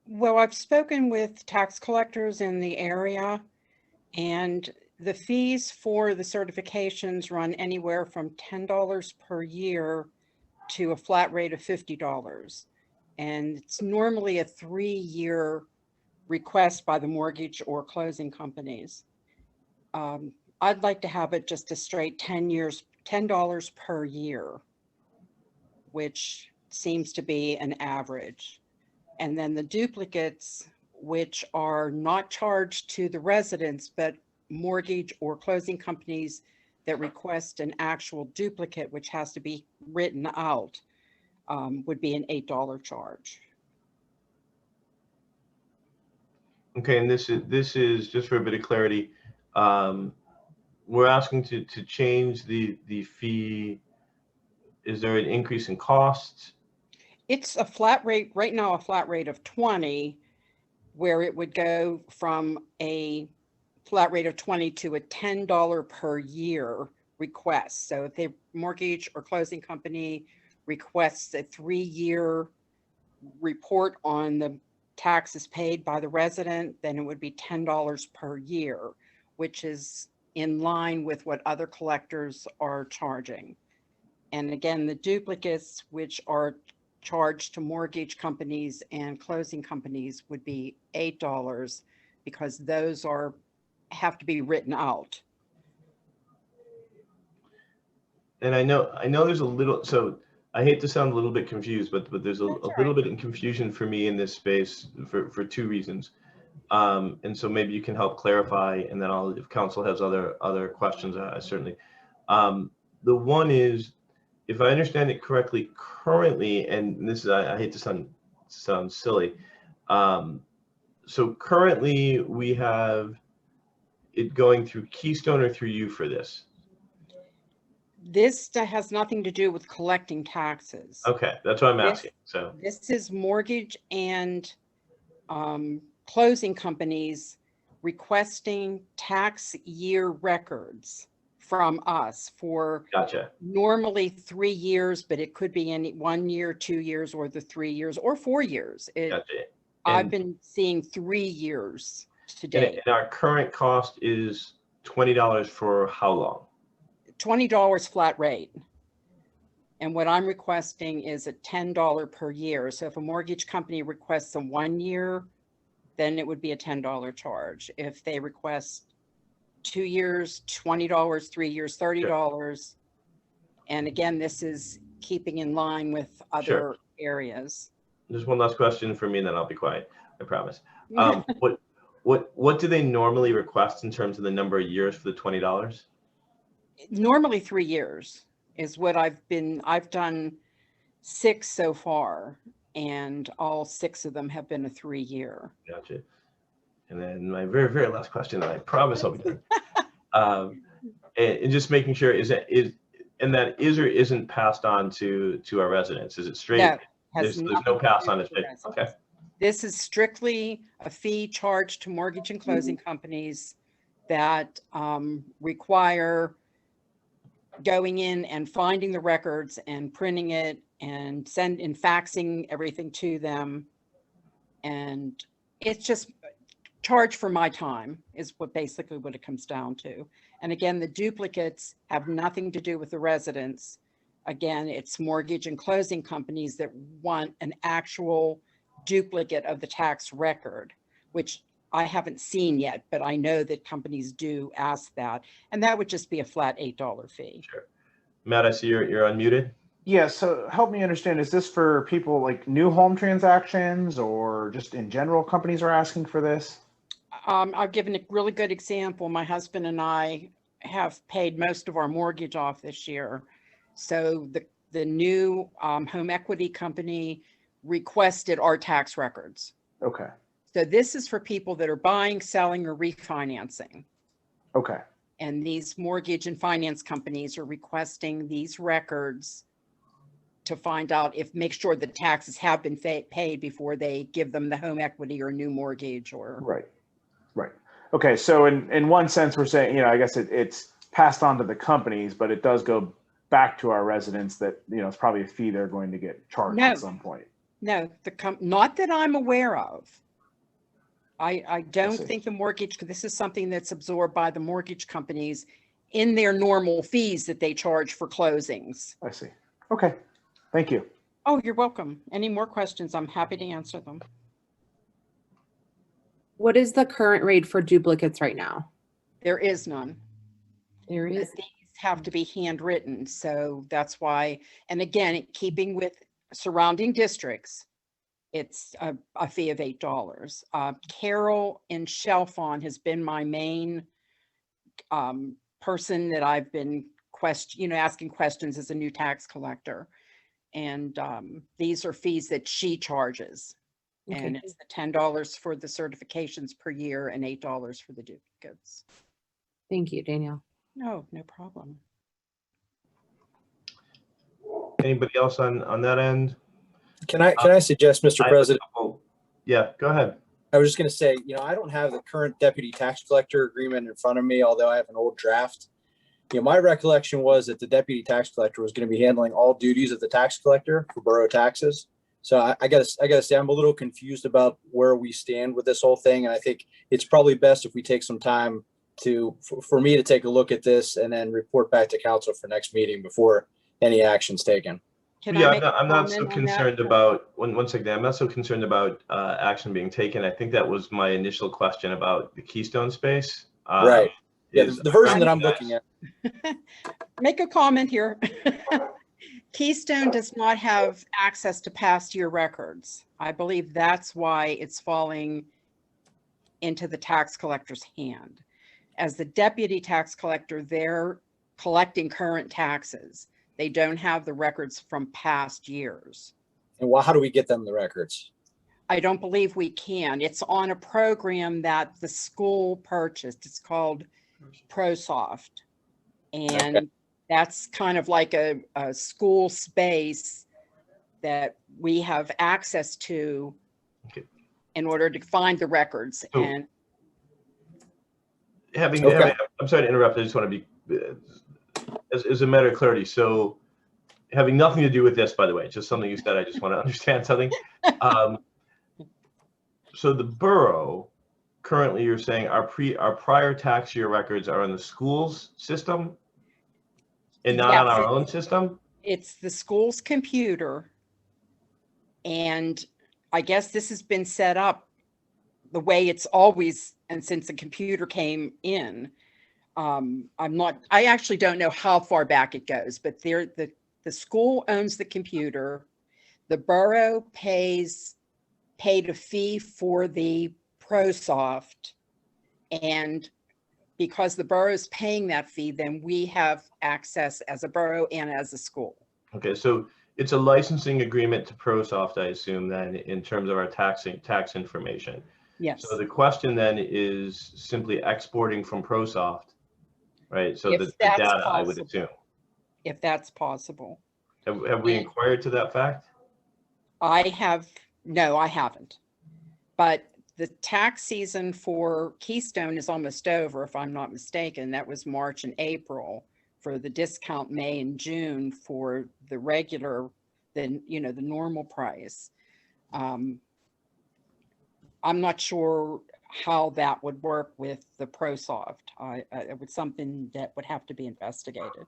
Well, I've spoken with tax collectors in the area, and the fees for the certifications run anywhere from $10 per year to a flat rate of $50. And it's normally a 3-year request by the mortgage or closing companies. I'd like to have it just a straight 10 years, $10 per year. which seems to be an average. And then the duplicates, which are not charged to the residents, but mortgage or closing companies that request an actual duplicate, which has to be written out, would be an $8 charge. Okay, and this is just for a bit of clarity. We're asking to change the fee. Is there an increase in costs? It's a flat rate, right now, a flat rate of 20, where it would go from a flat rate of 20 to a $10 per year request. So if the mortgage or closing company requests a 3-year report on the taxes paid by the resident, then it would be $10 per year, which is in line with what other collectors are charging. And again, the duplicates, which are charged to mortgage companies and closing companies, would be $8 because those have to be written out. And I know there's a little, so I hate to sound a little bit confused, but there's a little bit of confusion for me in this space for 2 reasons. And so maybe you can help clarify, and then if council has other questions, I certainly. The one is, if I understand it correctly, currently, and this is, I hate to sound silly. So currently we have it going through Keystone or through you for this? This has nothing to do with collecting taxes. Okay, that's what I'm asking. So this is mortgage and closing companies requesting tax year records from us for normally 3 years, but it could be any 1 year, 2 years, or the 3 years, or 4 years. I've been seeing 3 years today. And our current cost is $20 for how long? $20 flat rate. And what I'm requesting is a $10 per year. So if a mortgage company requests a 1 year, then it would be a $10 charge. If they request 2 years, $20, 3 years, $30. And again, this is keeping in line with other areas. Just one last question for me, and then I'll be quiet. I promise. What do they normally request in terms of the number of years for the $20? Normally 3 years is what I've done 6 so far, and all 6 of them have been a 3-year. Gotcha. And then my very, very last question, and I promise I'll be done. And just making sure that is or isn't passed on to our residents? Is it straight? No, there's no pass on. Okay. This is strictly a fee charged to mortgage and closing companies that require going in and finding the records and printing it and faxing everything to them. And it's just charge for my time is basically what it comes down to. And again, the duplicates have nothing to do with the residents. Again, it's mortgage and closing companies that want an actual duplicate of the tax record, which I haven't seen yet, but I know that companies do ask that. And that would just be a flat $8 fee. Sure. Matt, I see you're unmuted. Yeah, so help me understand, is this for people like new home transactions, or just in general companies are asking for this? I've given a really good example. My husband and I have paid most of our mortgage off this year. So the new home equity company requested our tax records. Okay. So this is for people that are buying, selling, or refinancing. Okay. And these mortgage and finance companies are requesting these records to find out make sure the taxes have been paid before they give them the home equity or new mortgage or. Right. Okay. So in one sense, we're saying, I guess it's passed on to the companies, but it does go back to our residents that, it's probably a fee they're going to get charged at some point. No, not that I'm aware of. I don't think the mortgage, this is something that's absorbed by the mortgage companies in their normal fees that they charge for closings. I see. Okay. Thank you. Oh, you're welcome. Any more questions? I'm happy to answer them. What is the current rate for duplicates right now? There is none. There is. have to be handwritten. So that's why, and again, keeping with surrounding districts, it's a fee of $8. Carol in Chalfont has been my main person that I've been asking questions as a new tax collector. And these are fees that she charges. Okay. And it's the $10 for the certifications per year and $8 for the duplicates. Thank you, Danielle. No problem. Anybody else on that end? Can I suggest, Mr. President? Yeah, go ahead. I was just going to say, I don't have the current deputy tax collector agreement in front of me, although I have an old draft. My recollection was that the deputy tax collector was going to be handling all duties of the tax collector for borough taxes. So I gotta say, I'm a little confused about where we stand with this whole thing. And I think it's probably best if we take some time for me to take a look at this and then report back to council for next meeting before any action's taken. I'm not so concerned about one second. I'm not so concerned about action being taken. I think that was my initial question about the Keystone space. Right. Yeah, the version that I'm looking at. Make a comment here. Keystone does not have access to past year records. I believe that's why it's falling into the tax collector's hand. As the deputy tax collector, they're collecting current taxes. They don't have the records from past years. And how do we get them the records? I don't believe we can. It's on a program that the school purchased. It's called ProSoft. And okay. That's kind of like a school space that we have access to in order to find the records. So, and I'm sorry to interrupt. I just want to be, as a matter of clarity. So having nothing to do with this, by the way, just something you said, I just want to understand something. So the borough, currently you're saying our prior tax year records are in the schools system and not on our own system? It's the school's computer. And I guess this has been set up the way it's always, and since the computer came in, I actually don't know how far back it goes, but the school owns the computer. The borough paid a fee for the ProSoft, and because the borough is paying that fee, then we have access as a borough and as a school. Okay, so it's a licensing agreement to ProSoft, I assume, then, in terms of our tax information. Yes. So the question then is simply exporting from ProSoft, right? So the data, possible. I would assume. If that's possible. Have we inquired to that fact? No, I haven't. But the tax season for Keystone is almost over, if I'm not mistaken. That was March and April for the discount, May and June for the regular, the normal price. I'm not sure how that would work with the ProSoft. It was something that would have to be investigated.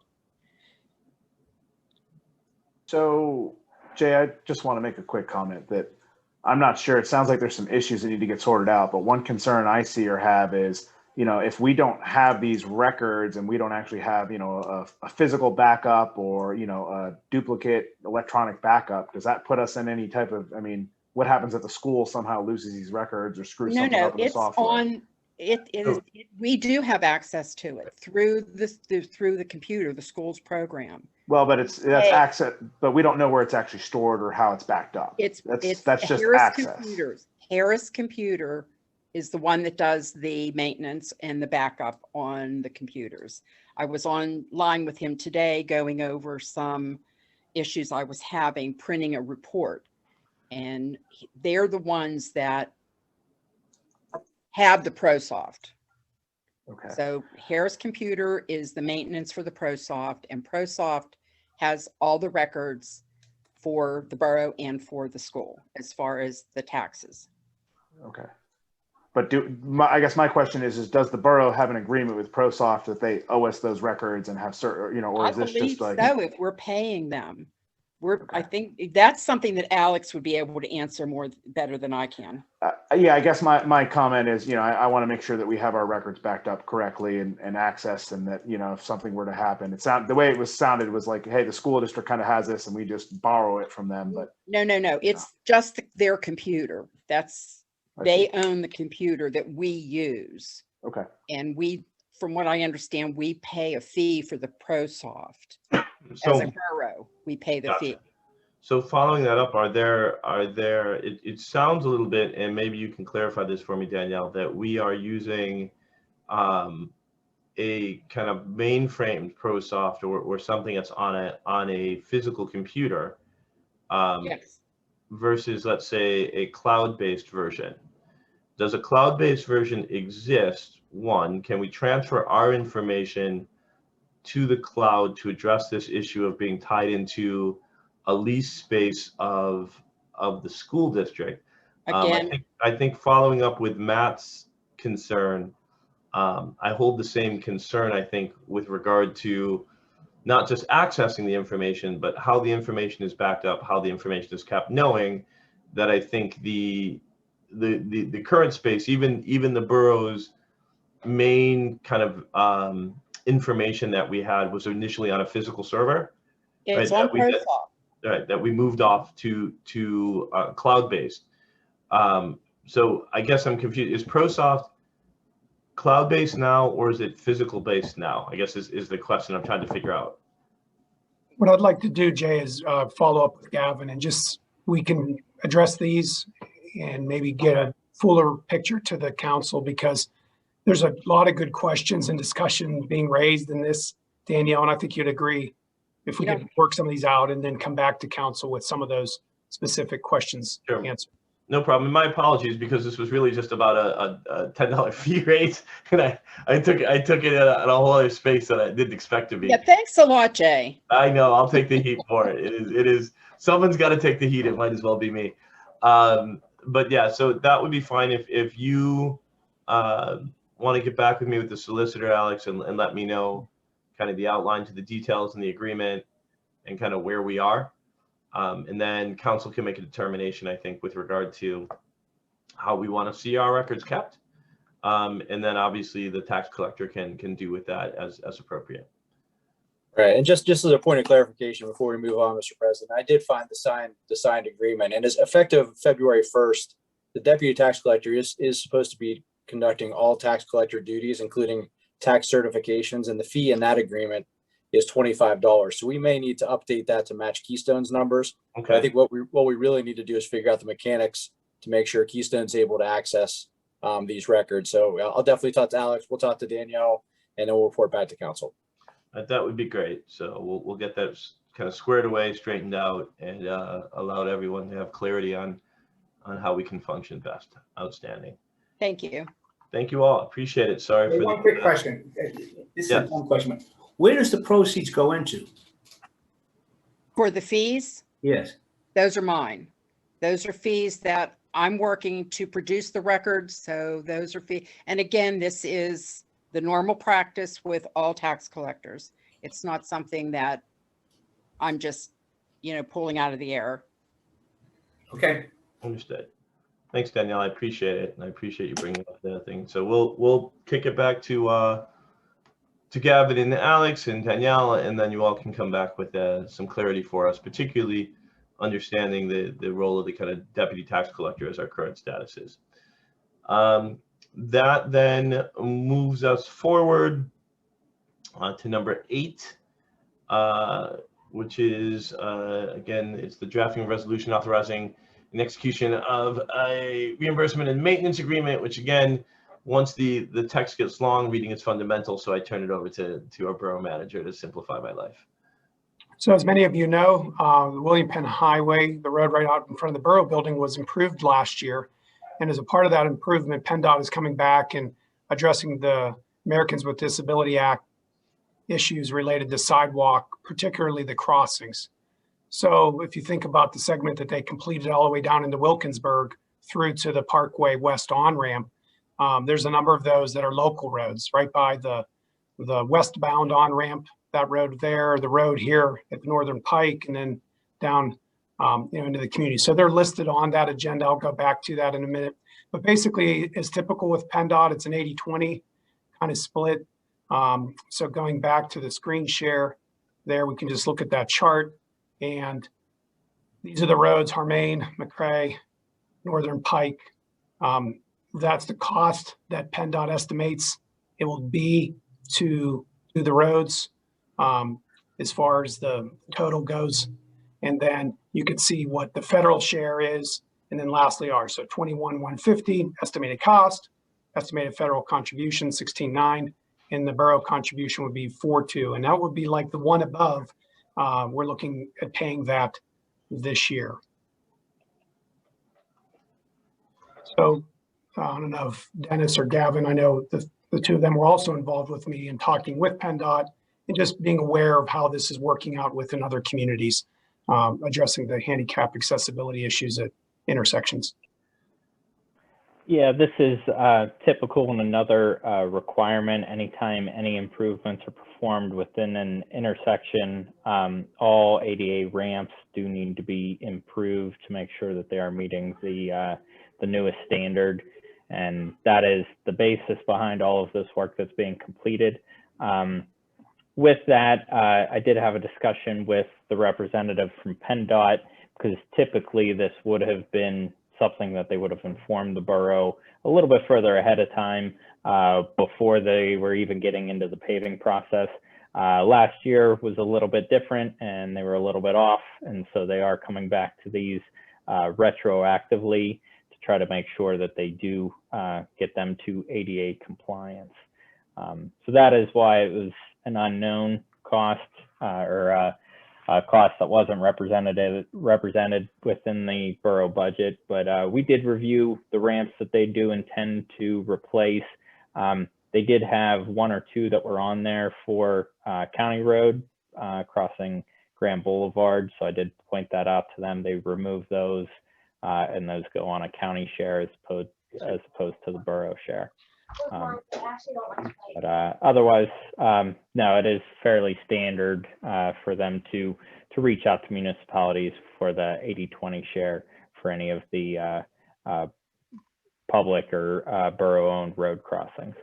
So, Jay, I just want to make a quick comment that I'm not sure. It sounds like there's some issues that need to get sorted out. But one concern I see or have is, if we don't have these records and we don't actually have, a physical backup or, a duplicate electronic backup, does that put us in any type of, what happens if the school somehow loses these records or screws something up in the software? We do have access to it through the computer, the school's program. Well, but that's access, but we don't know where it's actually stored or how it's backed up. That's just Harris access. Computers. Harris Computer is the one that does the maintenance and the backup on the computers. I was online with him today going over some issues I was having printing a report, and they're the ones that have the ProSoft. Okay. So Harris Computer is the maintenance for the ProSoft, and ProSoft has all the records for the borough and for the school as far as the taxes. Okay. But I guess my question is does the borough have an agreement with ProSoft that they owe us those records and have certain, or is this just like? So if we're paying them I think that's something that Alex would be able to answer better than I can. Yeah, I guess my comment is, I want to make sure that we have our records backed up correctly and accessed, and that, if something were to happen, the way it was sounded was like, hey, the school district kind of has this and we just borrow it from them. But No. It's just their computer. They own the computer that we use. Okay. And from what I understand, we pay a fee for the ProSoft. So, as a borough, we pay the fee. So following that up, it sounds a little bit, and maybe you can clarify this for me, Danielle, that we are using a kind of mainframe ProSoft or something that's on a physical computer Yes. versus, let's say, a cloud-based version. Does a cloud-based version exist? One, can we transfer our information to the cloud to address this issue of being tied into a lease space of the school district? Again, I think following up with Matt's concern, I hold the same concern, I think, with regard to not just accessing the information, but how the information is backed up, how the information is kept, knowing that I think the current space, even the borough's main kind of information that we had was initially on a physical server. it's right, on ProSoft. that we moved off to cloud-based. So I guess I'm confused. Is ProSoft cloud-based now, or is it physical-based now? I guess is the question I'm trying to figure out. What I'd like to do, Jay, is follow up with Gavin and we can address these and maybe get a fuller picture to the council, because there's a lot of good questions and discussion being raised in this, Danielle, and I think you'd agree if we could work some of these out and then come back to council with some of those specific questions answered. No problem. My apologies, because this was really just about a $10 fee rate, and I took it at a whole other space that I didn't expect to be. Yeah, thanks a lot, Jay. I know. I'll take the heat for it. It is someone's got to take the heat. It might as well be me. But yeah, so that would be fine if you want to get back with me with the solicitor, Alex, and let me know kind of the outline to the details in the agreement and kind of where we are. And then council can make a determination, I think, with regard to how we want to see our records kept. And then obviously the tax collector can do with that as appropriate. Right, and just as a point of clarification before we move on, Mr. President, I did find the signed agreement, and is effective February 1st. The deputy tax collector is supposed to be conducting all tax collector duties, including tax certifications, and the fee in that agreement is $25. So we may need to update that to match Keystone's numbers. Okay. I think what we really need to do is figure out the mechanics to make sure Keystone's able to access these records. So I'll definitely talk to Alex. We'll talk to Danielle, and then we'll report back to council. That would be great. So we'll get that kind of squared away, straightened out, and allowed everyone to have clarity on how we can function best. Outstanding. Thank you. Thank you all. Appreciate it. Sorry for one quick question. This is one question. Where does the proceeds go into? For the fees? Yes. Those are mine. Those are fees that I'm working to produce the records. So those are fees. And again, this is the normal practice with all tax collectors. It's not something that I'm just, pulling out of the air. Okay. Understood. Thanks, Danielle. I appreciate it, and I appreciate you bringing up the thing. So we'll kick it back to Gavin and Alex and Danielle, and then you all can come back with some clarity for us, particularly understanding the role of the kind of deputy tax collector as our current status is. That then moves us forward to number 8, which is, again, it's the drafting of resolution authorizing an execution of a reimbursement and maintenance agreement, which again, once the text gets long, reading is fundamental. So I turn it over to our borough manager to simplify my life. So as many of you know, the William Penn Highway, the road right out in front of the borough building, was improved last year. And as a part of that improvement, PennDOT is coming back and addressing the Americans with Disability Act issues related to sidewalk, particularly the crossings. So if you think about the segment that they completed all the way down into Wilkinsburg through to the Parkway West on-ramp, there's a number of those that are local roads right by the westbound on-ramp, that road there, the road here at the Northern Pike, and then down into the community. So they're listed on that agenda. I'll go back to that in a minute. But basically, as typical with PennDOT, it's an 80-20 kind of split. So going back to the screen share there, we can just look at that chart. And these are the roads: Harmain, McRae, Northern Pike. That's the cost that PennDOT estimates it will be to do the roads as far as the total goes. And then you can see what the federal share is. And then lastly ours. So 21,150 estimated cost, estimated federal contribution 16.9, and the borough contribution would be 4.2. And that would be like the one above. We're looking at paying that this year. So I don't know if Dennis or Gavin, I know the two of them were also involved with me in talking with PennDOT and just being aware of how this is working out within other communities, addressing the handicap accessibility issues at intersections. Yeah, this is typical in another requirement. Anytime any improvements are performed within an intersection, all ADA ramps do need to be improved to make sure that they are meeting the newest standard. And that is the basis behind all of this work that's being completed. With that, I did have a discussion with the representative from PennDOT, because typically this would have been something that they would have informed the borough a little bit further ahead of time before they were even getting into the paving process. Last year was a little bit different and they were a little bit off. And so they are coming back to these retroactively to try to make sure that they do get them to ADA compliance. So that is why it was an unknown cost or cost that wasn't represented within the borough budget, but we did review the ramps that they do intend to replace. They did have one or two that were on there for County Road crossing Grand Boulevard, so I did point that out to them. They removed those, and those go on a county share as opposed to the borough share. But otherwise, no, it is fairly standard for them to reach out to municipalities for the 80-20 share for any of the public or borough-owned road crossings.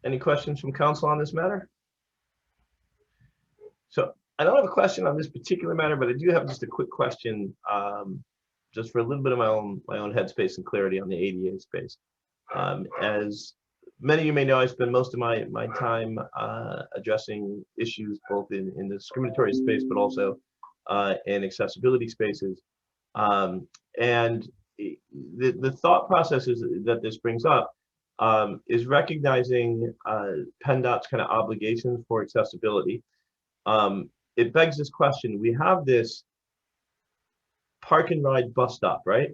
Any questions from council on this matter? So I don't have a question on this particular matter, but I do have just a quick question, just for a little bit of my own headspace and clarity on the ADA space. As many of you may know, I spend most of my time addressing issues both in the discriminatory space, but also in accessibility spaces. And the thought processes that this brings up is recognizing PennDOT's kind of obligations for accessibility. It begs this question. We have this park and ride bus stop, right?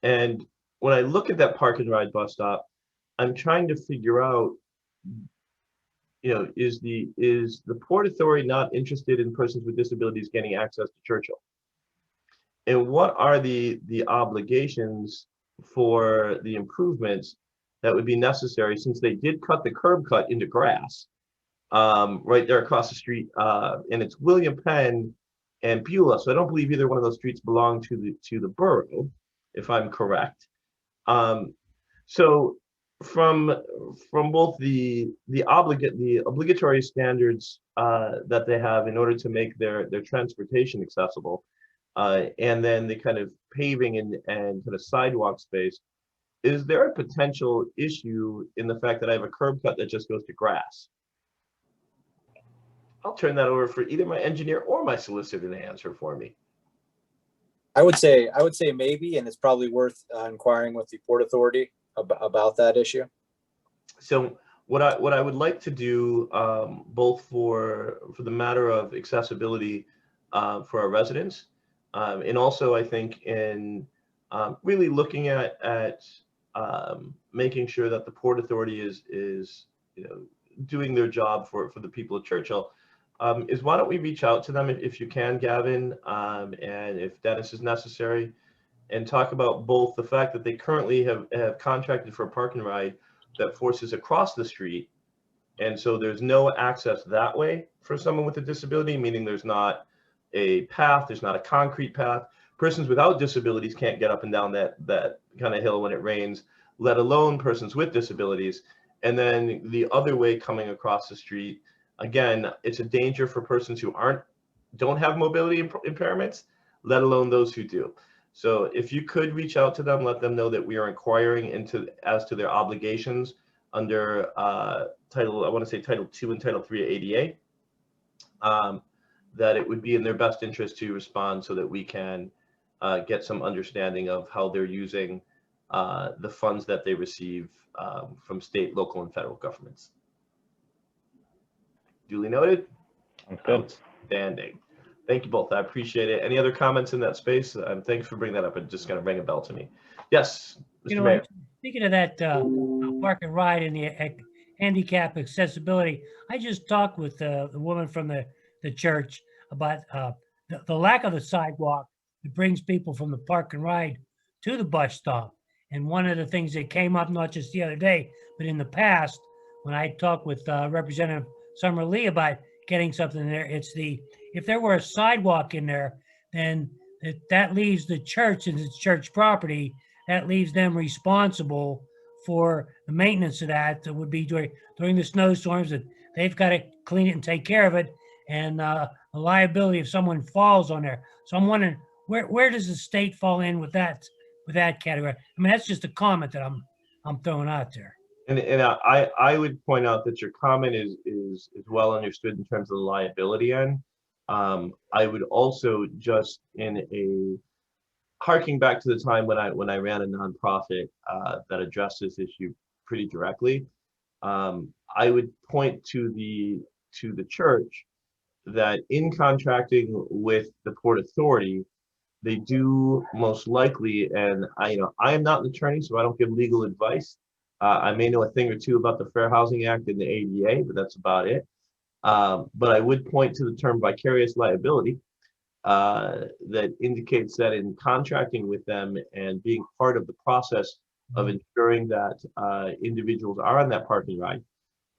And when I look at that park and ride bus stop, I'm trying to figure out, is the Port Authority not interested in persons with disabilities getting access to Churchill? And what are the obligations for the improvements that would be necessary, since they did cut the curb cut into grass right there across the street, and it's William Penn and Beulah. So I don't believe either one of those streets belong to the borough, if I'm correct. So from both the obligatory standards that they have in order to make their transportation accessible, and then the kind of paving and kind of sidewalk space, is there a potential issue in the fact that I have a curb cut that just goes to grass? I'll turn that over for either my engineer or my solicitor to answer for me. I would say maybe, and it's probably worth inquiring with the Port Authority about that issue. So what I would like to do, both for the matter of accessibility for our residents, and also I think in really looking at making sure that the Port Authority is doing their job for the people of Churchill, is why don't we reach out to them if you can, Gavin, and if Dennis is necessary, and talk about both the fact that they currently have contracted for a park and ride that forces across the street, And so there's no access that way for someone with a disability, meaning there's not a path, there's not a concrete path. Persons without disabilities can't get up and down that kind of hill when it rains, let alone persons with disabilities. And then the other way coming across the street, again, it's a danger for persons who don't have mobility impairments, let alone those who do. So if you could reach out to them, let them know that we are inquiring as to their obligations under Title 2 and Title 3 of ADA, that it would be in their best interest to respond so that we can get some understanding of how they're using the funds that they receive from state, local, and federal governments. Duly noted. Sounds good. Outstanding. Thank you both. I appreciate it. Any other comments in that space? Thanks for bringing that up. It just kind of rang a bell to me. Yes, Mr. Mayor. Speaking of that park and ride and the handicap accessibility, I just talked with the woman from the church about the lack of the sidewalk that brings people from the park and ride to the bus stop. And one of the things that came up, not just the other day, but in the past, when I talked with Representative Summer Lee about getting something there, if there were a sidewalk in there, then that leaves the church, and it's church property, that leaves them responsible for the maintenance of that. That would be during the snowstorms, that they've got to clean it and take care of it, and the liability if someone falls on there. So I'm wondering, where does the state fall in with that category? I mean, that's just a comment that I'm throwing out there. And I would point out that your comment is well understood in terms of the liability end. I would also just harking back to the time when I ran a nonprofit that addressed this issue pretty directly, I would point to the church that in contracting with the Port Authority, they do most likely, and I am not an attorney, so I don't give legal advice. I may know a thing or two about the Fair Housing Act and the ADA, but that's about it. But I would point to the term vicarious liability that indicates that in contracting with them and being part of the process of ensuring that individuals are on that parking ride,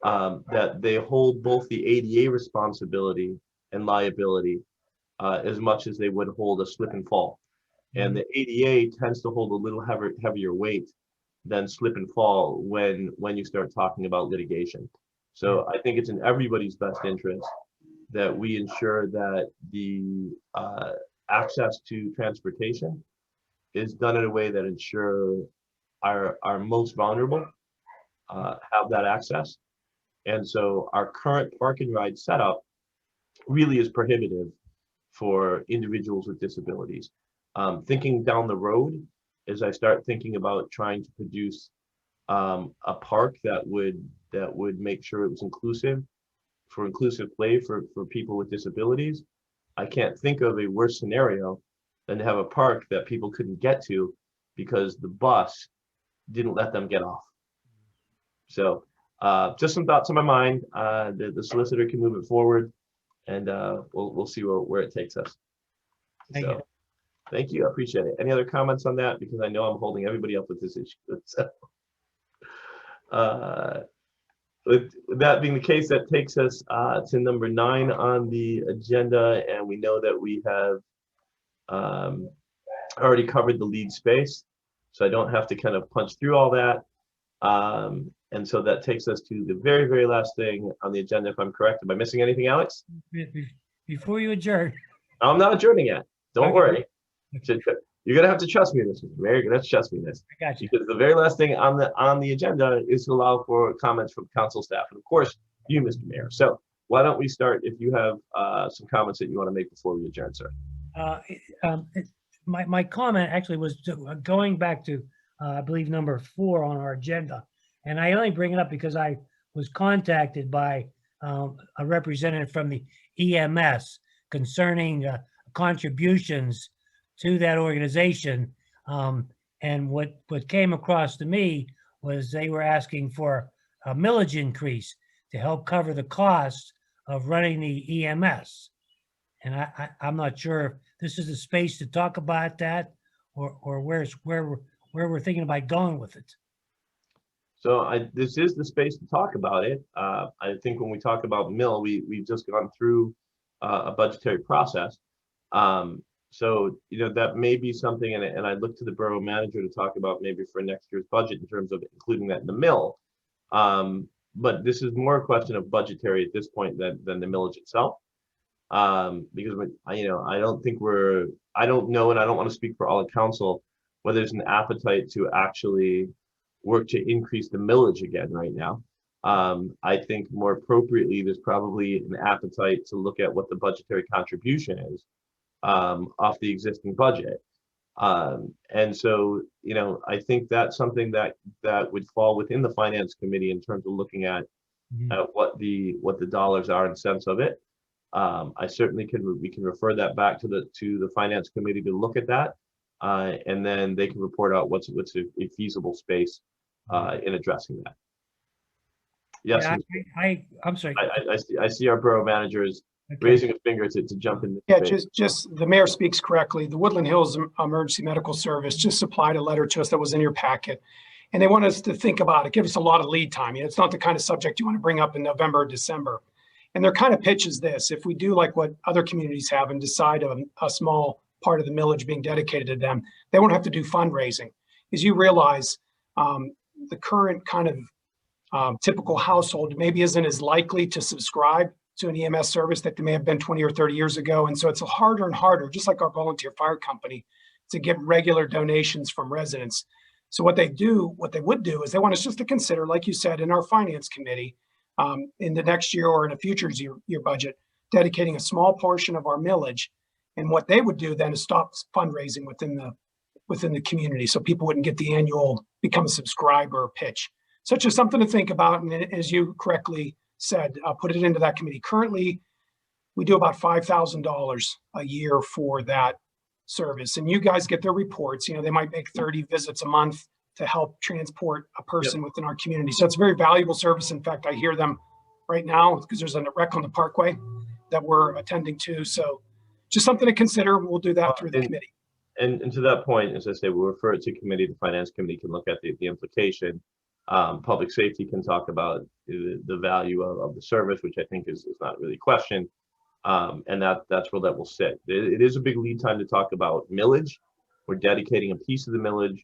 that they hold both the ADA responsibility and liability as much as they would hold a slip and fall. And the ADA tends to hold a little heavier weight than slip and fall when you start talking about litigation. So I think it's in everybody's best interest that we ensure that the access to transportation is done in a way that ensure our most vulnerable have that access. And so our current park and ride setup really is prohibitive for individuals with disabilities. Thinking down the road, as I start thinking about trying to produce a park that would make sure it was inclusive play for people with disabilities, I can't think of a worse scenario than to have a park that people couldn't get to because the bus didn't let them get off. So just some thoughts on my mind. The solicitor can move it forward, and we'll see where it takes us. Thank you. Thank you. I appreciate it. Any other comments on that? Because I know I'm holding everybody up with this issue. So, with that being the case, that takes us to number 9 on the agenda, and we know that we have already covered the lead space, so I don't have to kind of punch through all that. And so that takes us to the very, very last thing on the agenda, if I'm correct. Am I missing anything, Alex? Before you adjourn. I'm not adjourning yet. Don't Okay. worry. You're gonna have to trust me in this, Mr. Mayor. You're gonna have to trust me in this. I got you. Because the very last thing on the agenda is to allow for comments from council staff, and of course, you, Mr. Mayor. So why don't we start if you have some comments that you want to make before we adjourn, sir? My comment actually was going back to, I believe, number 4 on our agenda. And I only bring it up because I was contacted by a representative from the EMS concerning contributions to that organization. And what came across to me was they were asking for a millage increase to help cover the cost of running the EMS. And I'm not sure if this is a space to talk about that or where we're thinking about going with it. So this is the space to talk about it. I think when we talk about mill, we've just gone through a budgetary process. So, that may be something, and I look to the borough manager to talk about maybe for next year's budget in terms of including that in the mill. But this is more a question of budgetary at this point than the millage itself. Because I don't think I don't know, and I don't want to speak for all of council, whether there's an appetite to actually work to increase the millage again right now. I think more appropriately, there's probably an appetite to look at what the budgetary contribution is off the existing budget. And so, I think that's something that would fall within the finance committee in terms of looking at what the dollars are and cents of it. I certainly we can refer that back to the finance committee to look at that, and then they can report out what's a feasible space in addressing that. Yes, yeah, I'm sorry. I see our borough manager is raising a finger to jump in. Yeah, just the mayor speaks correctly. The Woodland Hills Emergency Medical Service just supplied a letter to us that was in your packet. And they want us to think about it, give us a lot of lead time. It's not the kind of subject you want to bring up in November or December. And their kind of pitch is this: if we do like what other communities have and decide a small part of the millage being dedicated to them, they won't have to do fundraising. As you realize, the current kind of typical household maybe isn't as likely to subscribe to an EMS service that they may have been 20 or 30 years ago. And so it's harder and harder, just like our volunteer fire company, to get regular donations from residents. So what they would do is they want us just to consider, like you said, in our finance committee, in the next year or in a future year budget, dedicating a small portion of our millage. And what they would do then is stop fundraising within the community, so people wouldn't get the annual become a subscriber pitch. So just something to think about. And as you correctly said, put it into that committee. Currently, we do about $5,000 a year for that service, and you guys get their reports. They might make 30 visits a month to help transport a person within our community. So it's a very valuable service. In fact, I hear them right now because there's a wreck on the Parkway that we're attending to. So just something to consider. We'll do that through the committee. And to that point, as I say, we'll refer it to committee. The finance committee can look at the implication. Public safety can talk about the value of the service, which I think is not really questioned. And that's where that will sit. It is a big lead time to talk about millage. We're dedicating a piece of the millage.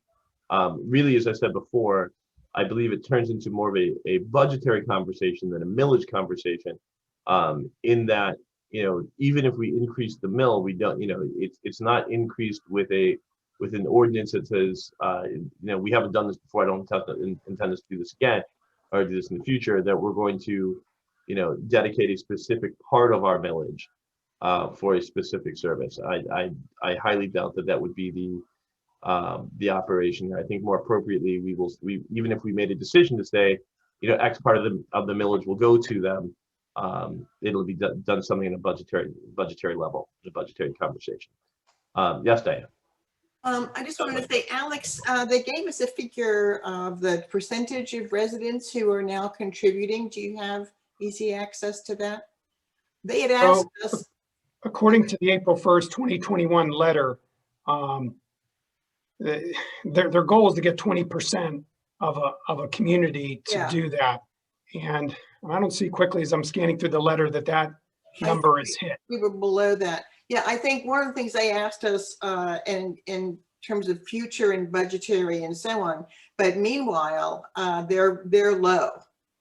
Really, as I said before, I believe it turns into more of a budgetary conversation than a millage conversation. In that, even if we increase the mill, we don't, it's not increased with an ordinance that says, we haven't done this before. I don't intend us to do this again or do this in the future, that we're going to, dedicate a specific part of our millage for a specific service. I highly doubt that would be the operation. I think more appropriately, we even if we made a decision to say, X part of the millage will go to them, it'll be done something in a budgetary level, a budgetary conversation. Yes, Diane. I just wanted to say, Alex, they gave us a figure of the percentage of residents who are now contributing. Do you have easy access to that? They had asked us. According to the April 1st, 2021 letter, their goal is to get 20% of a community to do that. And I don't see quickly as I'm scanning through the letter that number is hit. We were below that. Yeah, I think one of the things they asked us in terms of future and budgetary and so on, but meanwhile, they're low,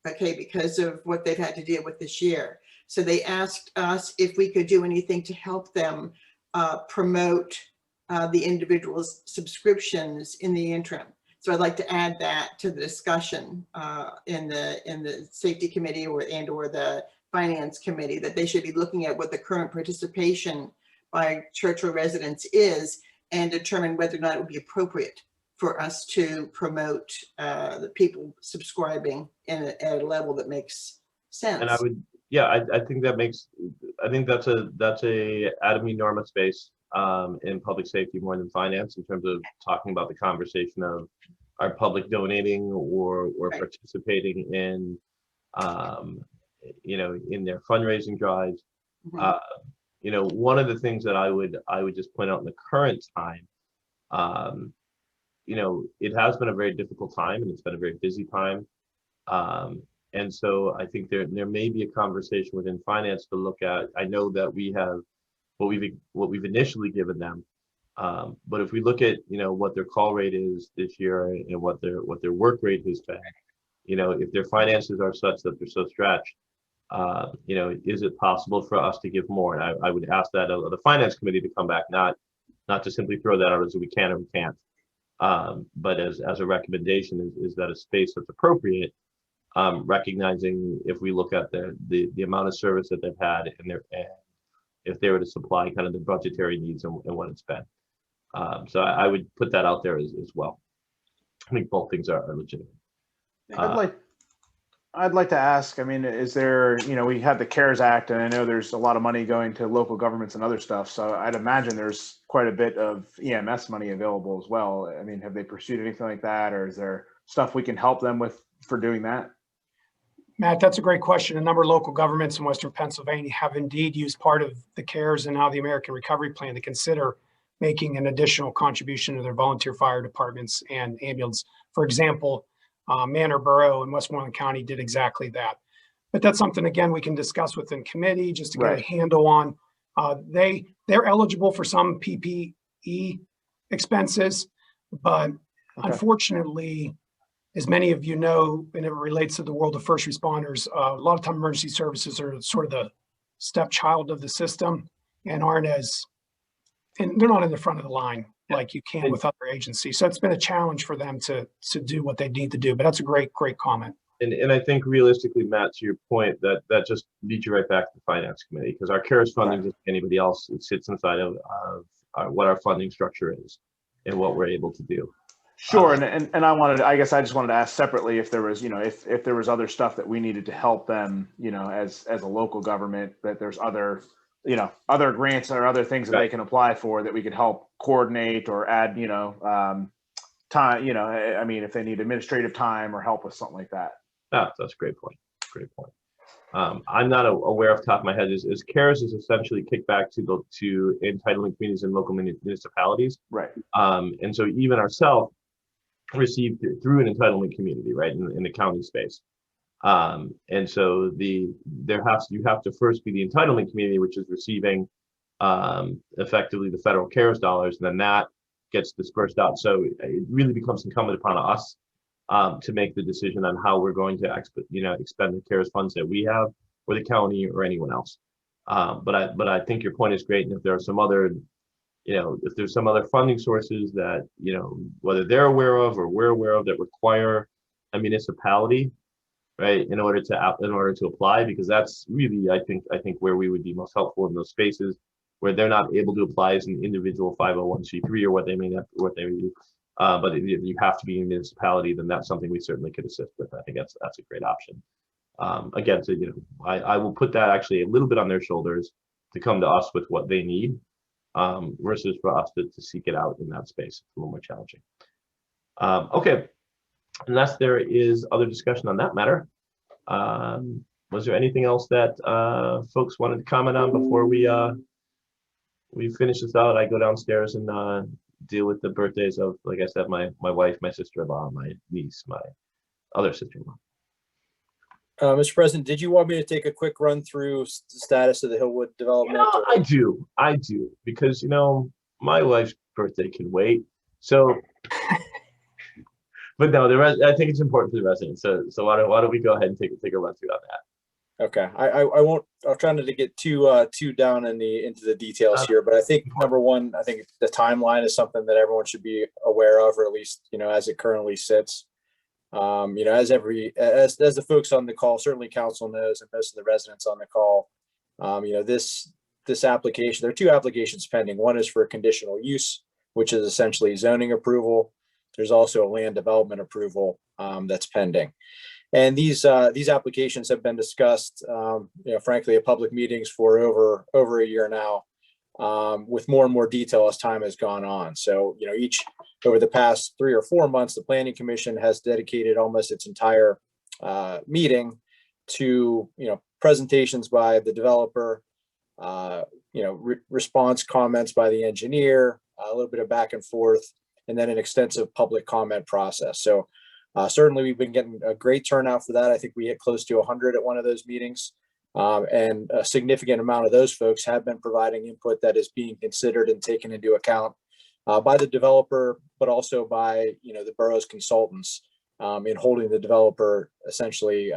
okay, because of what they've had to deal with this year. So they asked us if we could do anything to help them promote the individual's subscriptions in the interim. So I'd like to add that to the discussion in the safety committee or the finance committee, that they should be looking at what the current participation by Churchill residents is and determine whether or not it would be appropriate for us to promote the people subscribing at a level that makes sense. And I would, I think that's a Adam enormous space in public safety more than finance in terms of talking about the conversation of our public donating or participating in in their fundraising drives. One of the things that I would just point out in the current time, it has been a very difficult time, and it's been a very busy time. And so I think there may be a conversation within finance to look at. I know that we have what we've initially given them, but if we look at what their call rate is this year and what their work rate has been, if their finances are such that they're so stretched, is it possible for us to give more? And I would ask that of the finance committee to come back, not to simply throw that out as we can or we can't, but as a recommendation is that a space that's appropriate, recognizing if we look at the amount of service that they've had and if they were to supply kind of the budgetary needs and what it's been. So I would put that out there as well. I think both things are legitimate. I'd like to ask, I mean, is there, we had the CARES Act, and I know there's a lot of money going to local governments and other stuff. So I'd imagine there's quite a bit of EMS money available as well. I mean, have they pursued anything like that, or is there stuff we can help them with for doing that? Matt, that's a great question. A number of local governments in Western Pennsylvania have indeed used part of the CARES and now the American Recovery Plan to consider making an additional contribution to their volunteer fire departments and ambulance. For example, Manor Borough in Westmoreland County did exactly that. But that's something, again, we can discuss within committee just to get a handle on. They're eligible for some PPE expenses, but unfortunately, as many of you know, and it relates to the world of first responders, a lot of time emergency services are sort of the stepchild of the system and and they're not in the front of the line like you can with other agencies. So it's been a challenge for them to do what they need to do, but that's a great comment. And I think realistically, Matt, to your point, that just leads you right back to the finance committee, because our CARES funding, just like anybody else, it sits inside of what our funding structure is and what we're able to do. Sure, and I guess I just wanted to ask separately if there was, if there was other stuff that we needed to help them, as a local government, that there's other, other grants or other things that they can apply for that we could help coordinate or add, time, I mean, if they need administrative time or help with something like that. That's a great point. Great point. I'm not aware off the top of my head is CARES is essentially kicked back to entitlement communities and local municipalities. Right. And so even ourselves received through an entitlement community, right, in the county space. And so you have to first be the entitlement community, which is receiving effectively the federal CARES dollars, and then that gets dispersed out. So it really becomes incumbent upon us to make the decision on how we're going to expend the CARES funds that we have, or the county or anyone else. But I think your point is great, and if there are some other if there's some other funding sources that, whether they're aware of or we're aware of that require a municipality, right, in order to apply, because that's really, I think where we would be most helpful in those spaces where they're not able to apply as an individual 501c3 or what they may do. But if you have to be a municipality, then that's something we certainly could assist with. I think that's a great option. Again, so I will put that actually a little bit on their shoulders to come to us with what they need. Versus for us to seek it out in that space. It's a little more challenging. Okay, unless there is other discussion on that matter, was there anything else that folks wanted to comment on before we finish this out? I go downstairs and deal with the birthdays of, like I said, my wife, my sister-in-law, my niece, my other sister-in-law. Mr. President, did you want me to take a quick run through the status of the Hillwood development? I do, because my wife's birthday can wait. So, but no, I think it's important for the residents. So why don't we go ahead and take a run through on that? Okay, I won't. I'll try not to get too down into the details here, but I think number one, I think the timeline is something that everyone should be aware of, or at least as it currently sits. As the folks on the call, certainly council knows, and most of the residents on the call, this application, there are two applications pending. One is for a conditional use, which is essentially zoning approval. There's also a land development approval that's pending. And these applications have been discussed, frankly, at public meetings for over a year now, with more and more detail as time has gone on. So, over the past 3 or 4 months, the Planning Commission has dedicated almost its entire meeting to, presentations by the developer, response comments by the engineer, a little bit of back and forth, and then an extensive public comment process. So certainly we've been getting a great turnout for that. I think we hit close to 100 at one of those meetings. And a significant amount of those folks have been providing input that is being considered and taken into account by the developer, but also by, the borough's consultants in holding the developer essentially,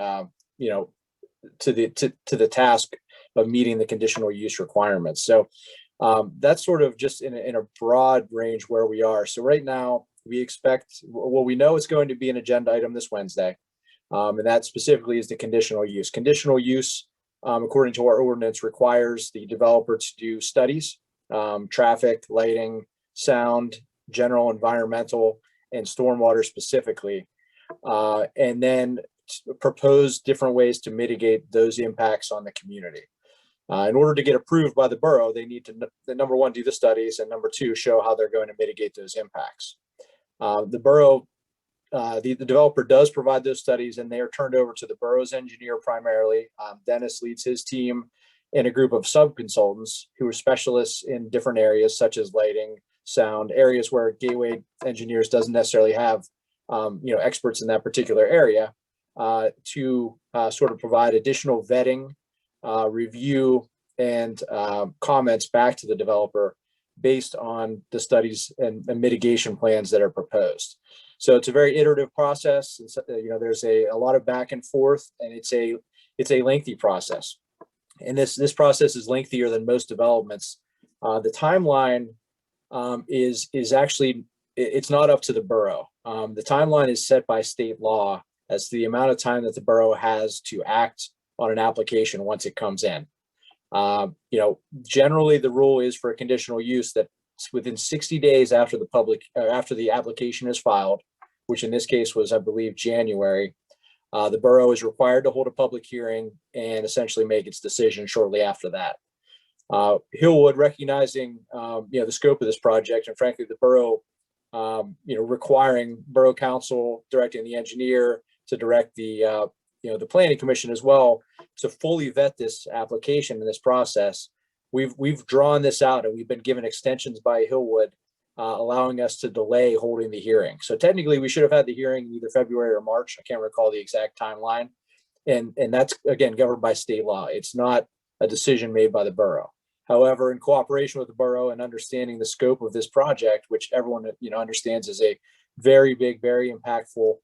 to the task of meeting the conditional use requirements. So that's sort of just in a broad range where we are. So right now we expect, well, we know it's going to be an agenda item this Wednesday. And that specifically is the conditional use. Conditional use, according to our ordinance, requires the developer to do studies, traffic, lighting, sound, general environmental, and stormwater specifically, and then propose different ways to mitigate those impacts on the community. In order to get approved by the borough, they need to, number one, do the studies, and number two, show how they're going to mitigate those impacts. The borough, the developer does provide those studies, and they are turned over to the borough's engineer primarily. Dennis leads his team and a group of sub-consultants who are specialists in different areas such as lighting, sound, areas where Gateway Engineers doesn't necessarily have experts in that particular area, to sort of provide additional vetting, review, and comments back to the developer based on the studies and mitigation plans that are proposed. So it's a very iterative process. There's a lot of back and forth, and it's a lengthy process. And this process is lengthier than most developments. The timeline is actually, it's not up to the borough. The timeline is set by state law as to the amount of time that the borough has to act on an application once it comes in. Generally the rule is for a conditional use that within 60 days after the application is filed, which in this case was, I believe, January, the borough is required to hold a public hearing and essentially make its decision shortly after that. Hillwood, recognizing the scope of this project, and frankly the borough, requiring borough council, directing the engineer to direct the planning commission as well to fully vet this application and this process. We've drawn this out, and we've been given extensions by Hillwood, allowing us to delay holding the hearing. So technically we should have had the hearing in either February or March. I can't recall the exact timeline. And that's, again, governed by state law. It's not a decision made by the borough. However, in cooperation with the borough and understanding the scope of this project, which everyone understands is a very big, very impactful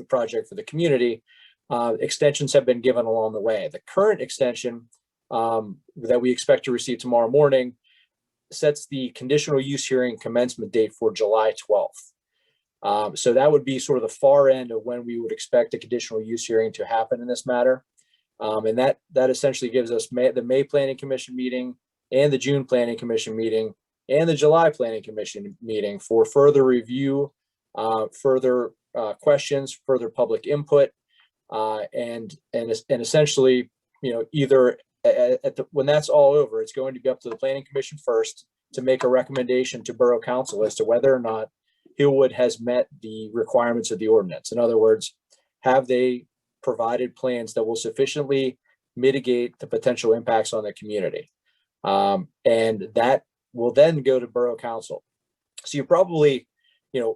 project for the community, extensions have been given along the way. The current extension that we expect to receive tomorrow morning sets the conditional use hearing commencement date for July 12th. So that would be sort of the far end of when we would expect a conditional use hearing to happen in this matter. And that essentially gives us the May Planning Commission meeting and the June Planning Commission meeting and the July Planning Commission meeting for further review, further questions, further public input, and essentially, either when that's all over, it's going to be up to the Planning Commission first to make a recommendation to Borough Council as to whether or not Hillwood has met the requirements of the ordinance. In other words, have they provided plans that will sufficiently mitigate the potential impacts on the community? And that will then go to Borough Council. So you probably,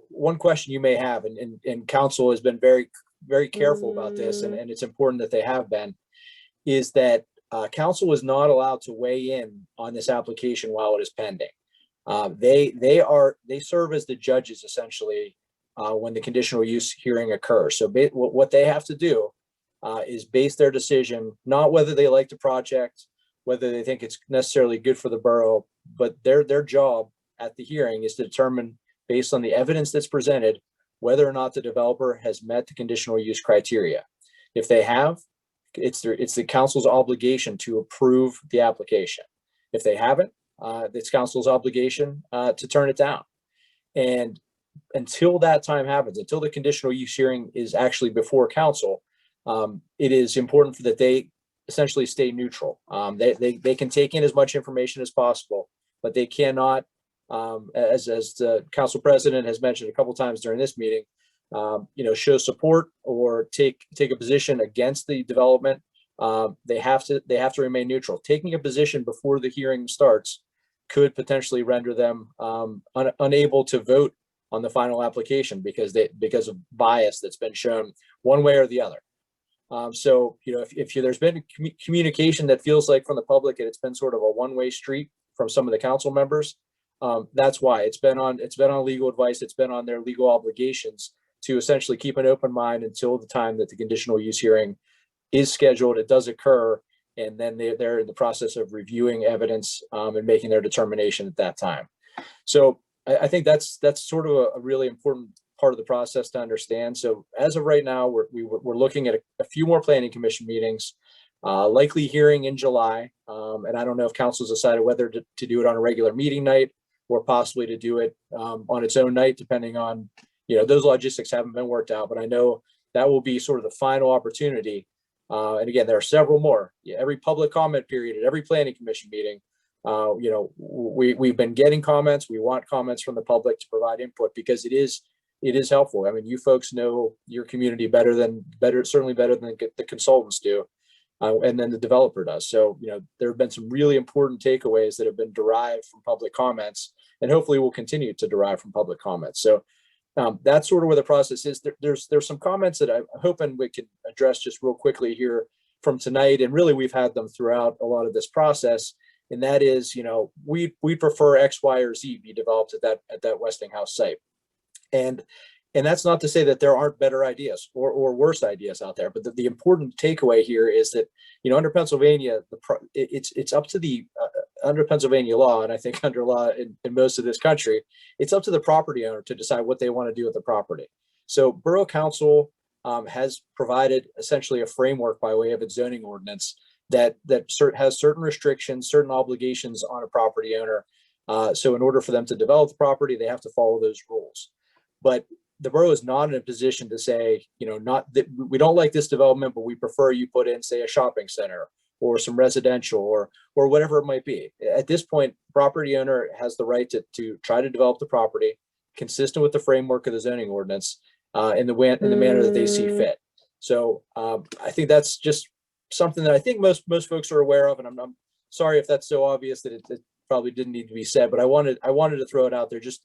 one question you may have, and Council has been very, very careful about this, and it's important that they have been, is that Council is not allowed to weigh in on this application while it is pending. They serve as the judges essentially when the conditional use hearing occurs. So what they have to do is base their decision, not whether they like the project, whether they think it's necessarily good for the borough, but their job at the hearing is to determine, based on the evidence that's presented, whether or not the developer has met the conditional use criteria. If they have, it's the council's obligation to approve the application. If they haven't, it's council's obligation to turn it down. And until that time happens, until the conditional use hearing is actually before council, it is important that they essentially stay neutral. They can take in as much information as possible, but they cannot, as the council president has mentioned a couple times during this meeting, show support or take a position against the development. They have to remain neutral. Taking a position before the hearing starts could potentially render them unable to vote on the final application because of bias that's been shown one way or the other. So, you know, if there's been communication that feels like from the public and it's been sort of a one-way street from some of the council members, that's why it's been on legal advice. It's been on their legal obligations to essentially keep an open mind until the time that the conditional use hearing is scheduled. It does occur, and then they're in the process of reviewing evidence and making their determination at that time. So I think that's sort of a really important part of the process to understand. So as of right now, we're looking at a few more planning commission meetings, likely hearing in July. And I don't know if council's decided whether to do it on a regular meeting night or possibly to do it on its own night, depending on, you know, those logistics haven't been worked out, but I know that will be sort of the final opportunity. And again, there are several more. Every public comment period at every planning commission meeting, you know, we've been getting comments. We want comments from the public to provide input because it is helpful. I mean, you folks know your community certainly better than the consultants do, and then the developer does. So, you know, there have been some really important takeaways that have been derived from public comments, and hopefully will continue to derive from public comments. So that's sort of where the process is. There's some comments that I'm hoping we can address just real quickly here from tonight, and really we've had them throughout a lot of this process. And that is, you know, we prefer X, Y, or Z be developed at that Westinghouse site. And that's not to say that there aren't better ideas or worse ideas out there, but the important takeaway here is that, you know, under Pennsylvania, it's up to the under Pennsylvania law, and I think under law in most of this country, it's up to the property owner to decide what they want to do with the property. So Borough Council has provided essentially a framework by way of its zoning ordinance that has certain restrictions, certain obligations on a property owner. So in order for them to develop the property, they have to follow those rules. But the borough is not in a position to say, you know, not that we don't like this development, but we prefer you put in, say, a shopping center or some residential or whatever it might be. At this point, property owner has the right to try to develop the property consistent with the framework of the zoning ordinance in the manner that they see fit. So I think that's just something that I think most folks are aware of, and I'm sorry if that's so obvious that it probably didn't need to be said, but I wanted to throw it out there just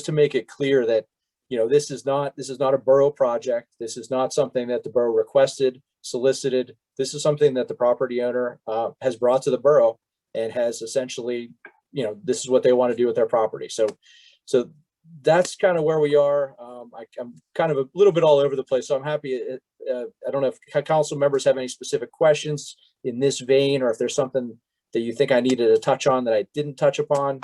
to make it clear that, you know, this is not a borough project. This is not something that the borough requested, solicited. This is something that the property owner has brought to the borough and has essentially, you know, this is what they want to do with their property. So that's kind of where we are. I'm kind of a little bit all over the place, so I'm happy. I don't know if council members have any specific questions in this vein, or if there's something that you think I needed to touch on that I didn't touch upon.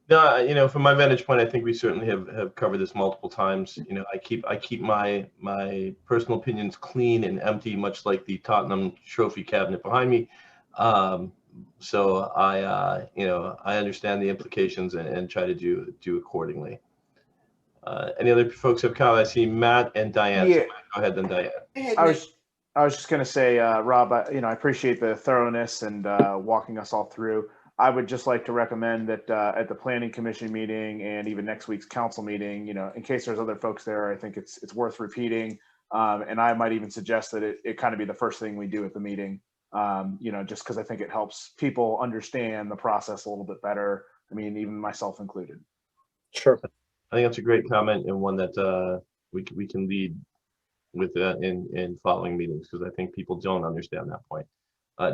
No, you know, from my vantage point, I think we certainly have covered this multiple times. You know, I keep my personal opinions clean and empty, much like the Tottenham trophy cabinet behind me. So you know, I understand the implications and try to do accordingly. Any other folks have comments? I see Matt and Diane. Yeah. So go ahead then, Diane. I was just going to say, Rob, you know, I appreciate the thoroughness and walking us all through. I would just like to recommend that at the planning commission meeting and even next week's council meeting, you know, in case there's other folks there, I think it's worth repeating. And I might even suggest that it kind of be the first thing we do at the meeting, you know, just because I think it helps people understand the process a little bit better. I mean, even myself included. Sure. I think that's a great comment, and one that we can lead with in following meetings, because I think people don't understand that point.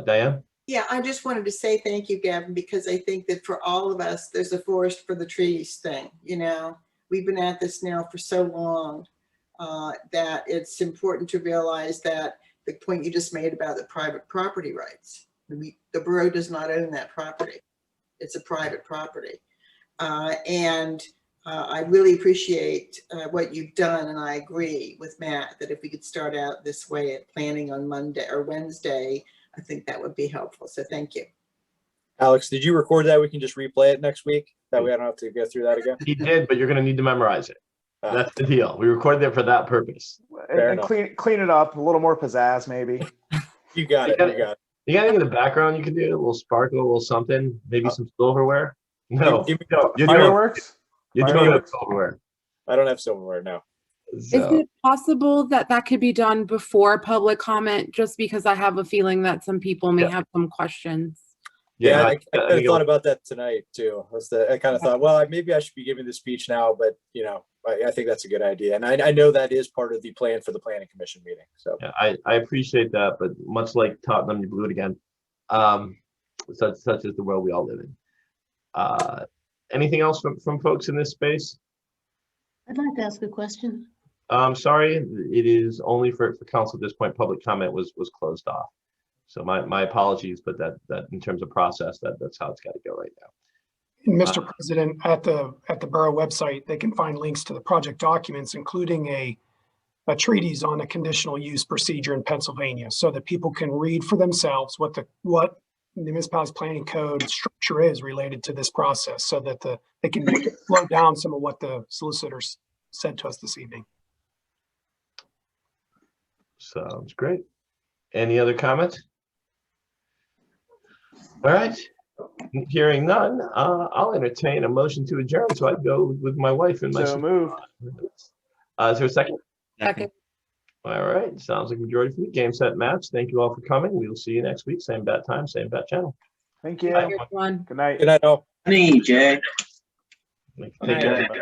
Diane? Yeah, I just wanted to say thank you, Gavin, because I think that for all of us, there's a forest for the trees thing. You know, we've been at this now for so long that it's important to realize that the point you just made about the private property rights, the borough does not own that property. It's a private property. I really appreciate what you've done, and I agree with Matt that if we could start out this way at planning on Monday or Wednesday, I think that would be helpful. So thank you. Alex, did you record that? We can just replay it next week. That way I don't have to go through that again. He did, but you're going to need to memorize it. That's the deal. We recorded it for that purpose. And clean it up, a little more pizzazz, maybe. You got it. You got it. You got anything in the background you could do? A little sparkle, a little something, maybe some silverware? No. Fireworks? You're doing it silverware. I don't have silverware now. Is it possible that could be done before public comment, just because I have a feeling that some people may have some questions? Yeah, no, I kind of thought about that tonight too. I kind of thought, well, maybe I should be giving the speech now, but I think that's a good idea. And I know that is part of the plan for the planning commission meeting. So yeah, I appreciate that, but much like Tottenham, you blew it again. Such is the world we all live in. Anything else from folks in this space? I'd like to ask a question. Sorry, it is only for council at this point. Public comment was closed off. So my apologies, but that in terms of process, that's how it's got to go right now. And Mr. President, at the borough website, they can find links to the project documents, including a treatise on a conditional use procedure in Pennsylvania, so that people can read for themselves what the municipality's planning code structure is related to this process, so that they can slow down some of what the solicitors said to us this evening. Sounds great. Any other comments? All right. Hearing none, I'll entertain a motion to adjourn. So I'd go with my wife and my So moved. Is there a second? Second. All right. Sounds like majority for me. Game, set, match. Thank you all for coming. We will see you next week. Same bat time, same bat channel. Thank you. Bye. Everyone. Good night. good night, all. Jay. Take care, everybody.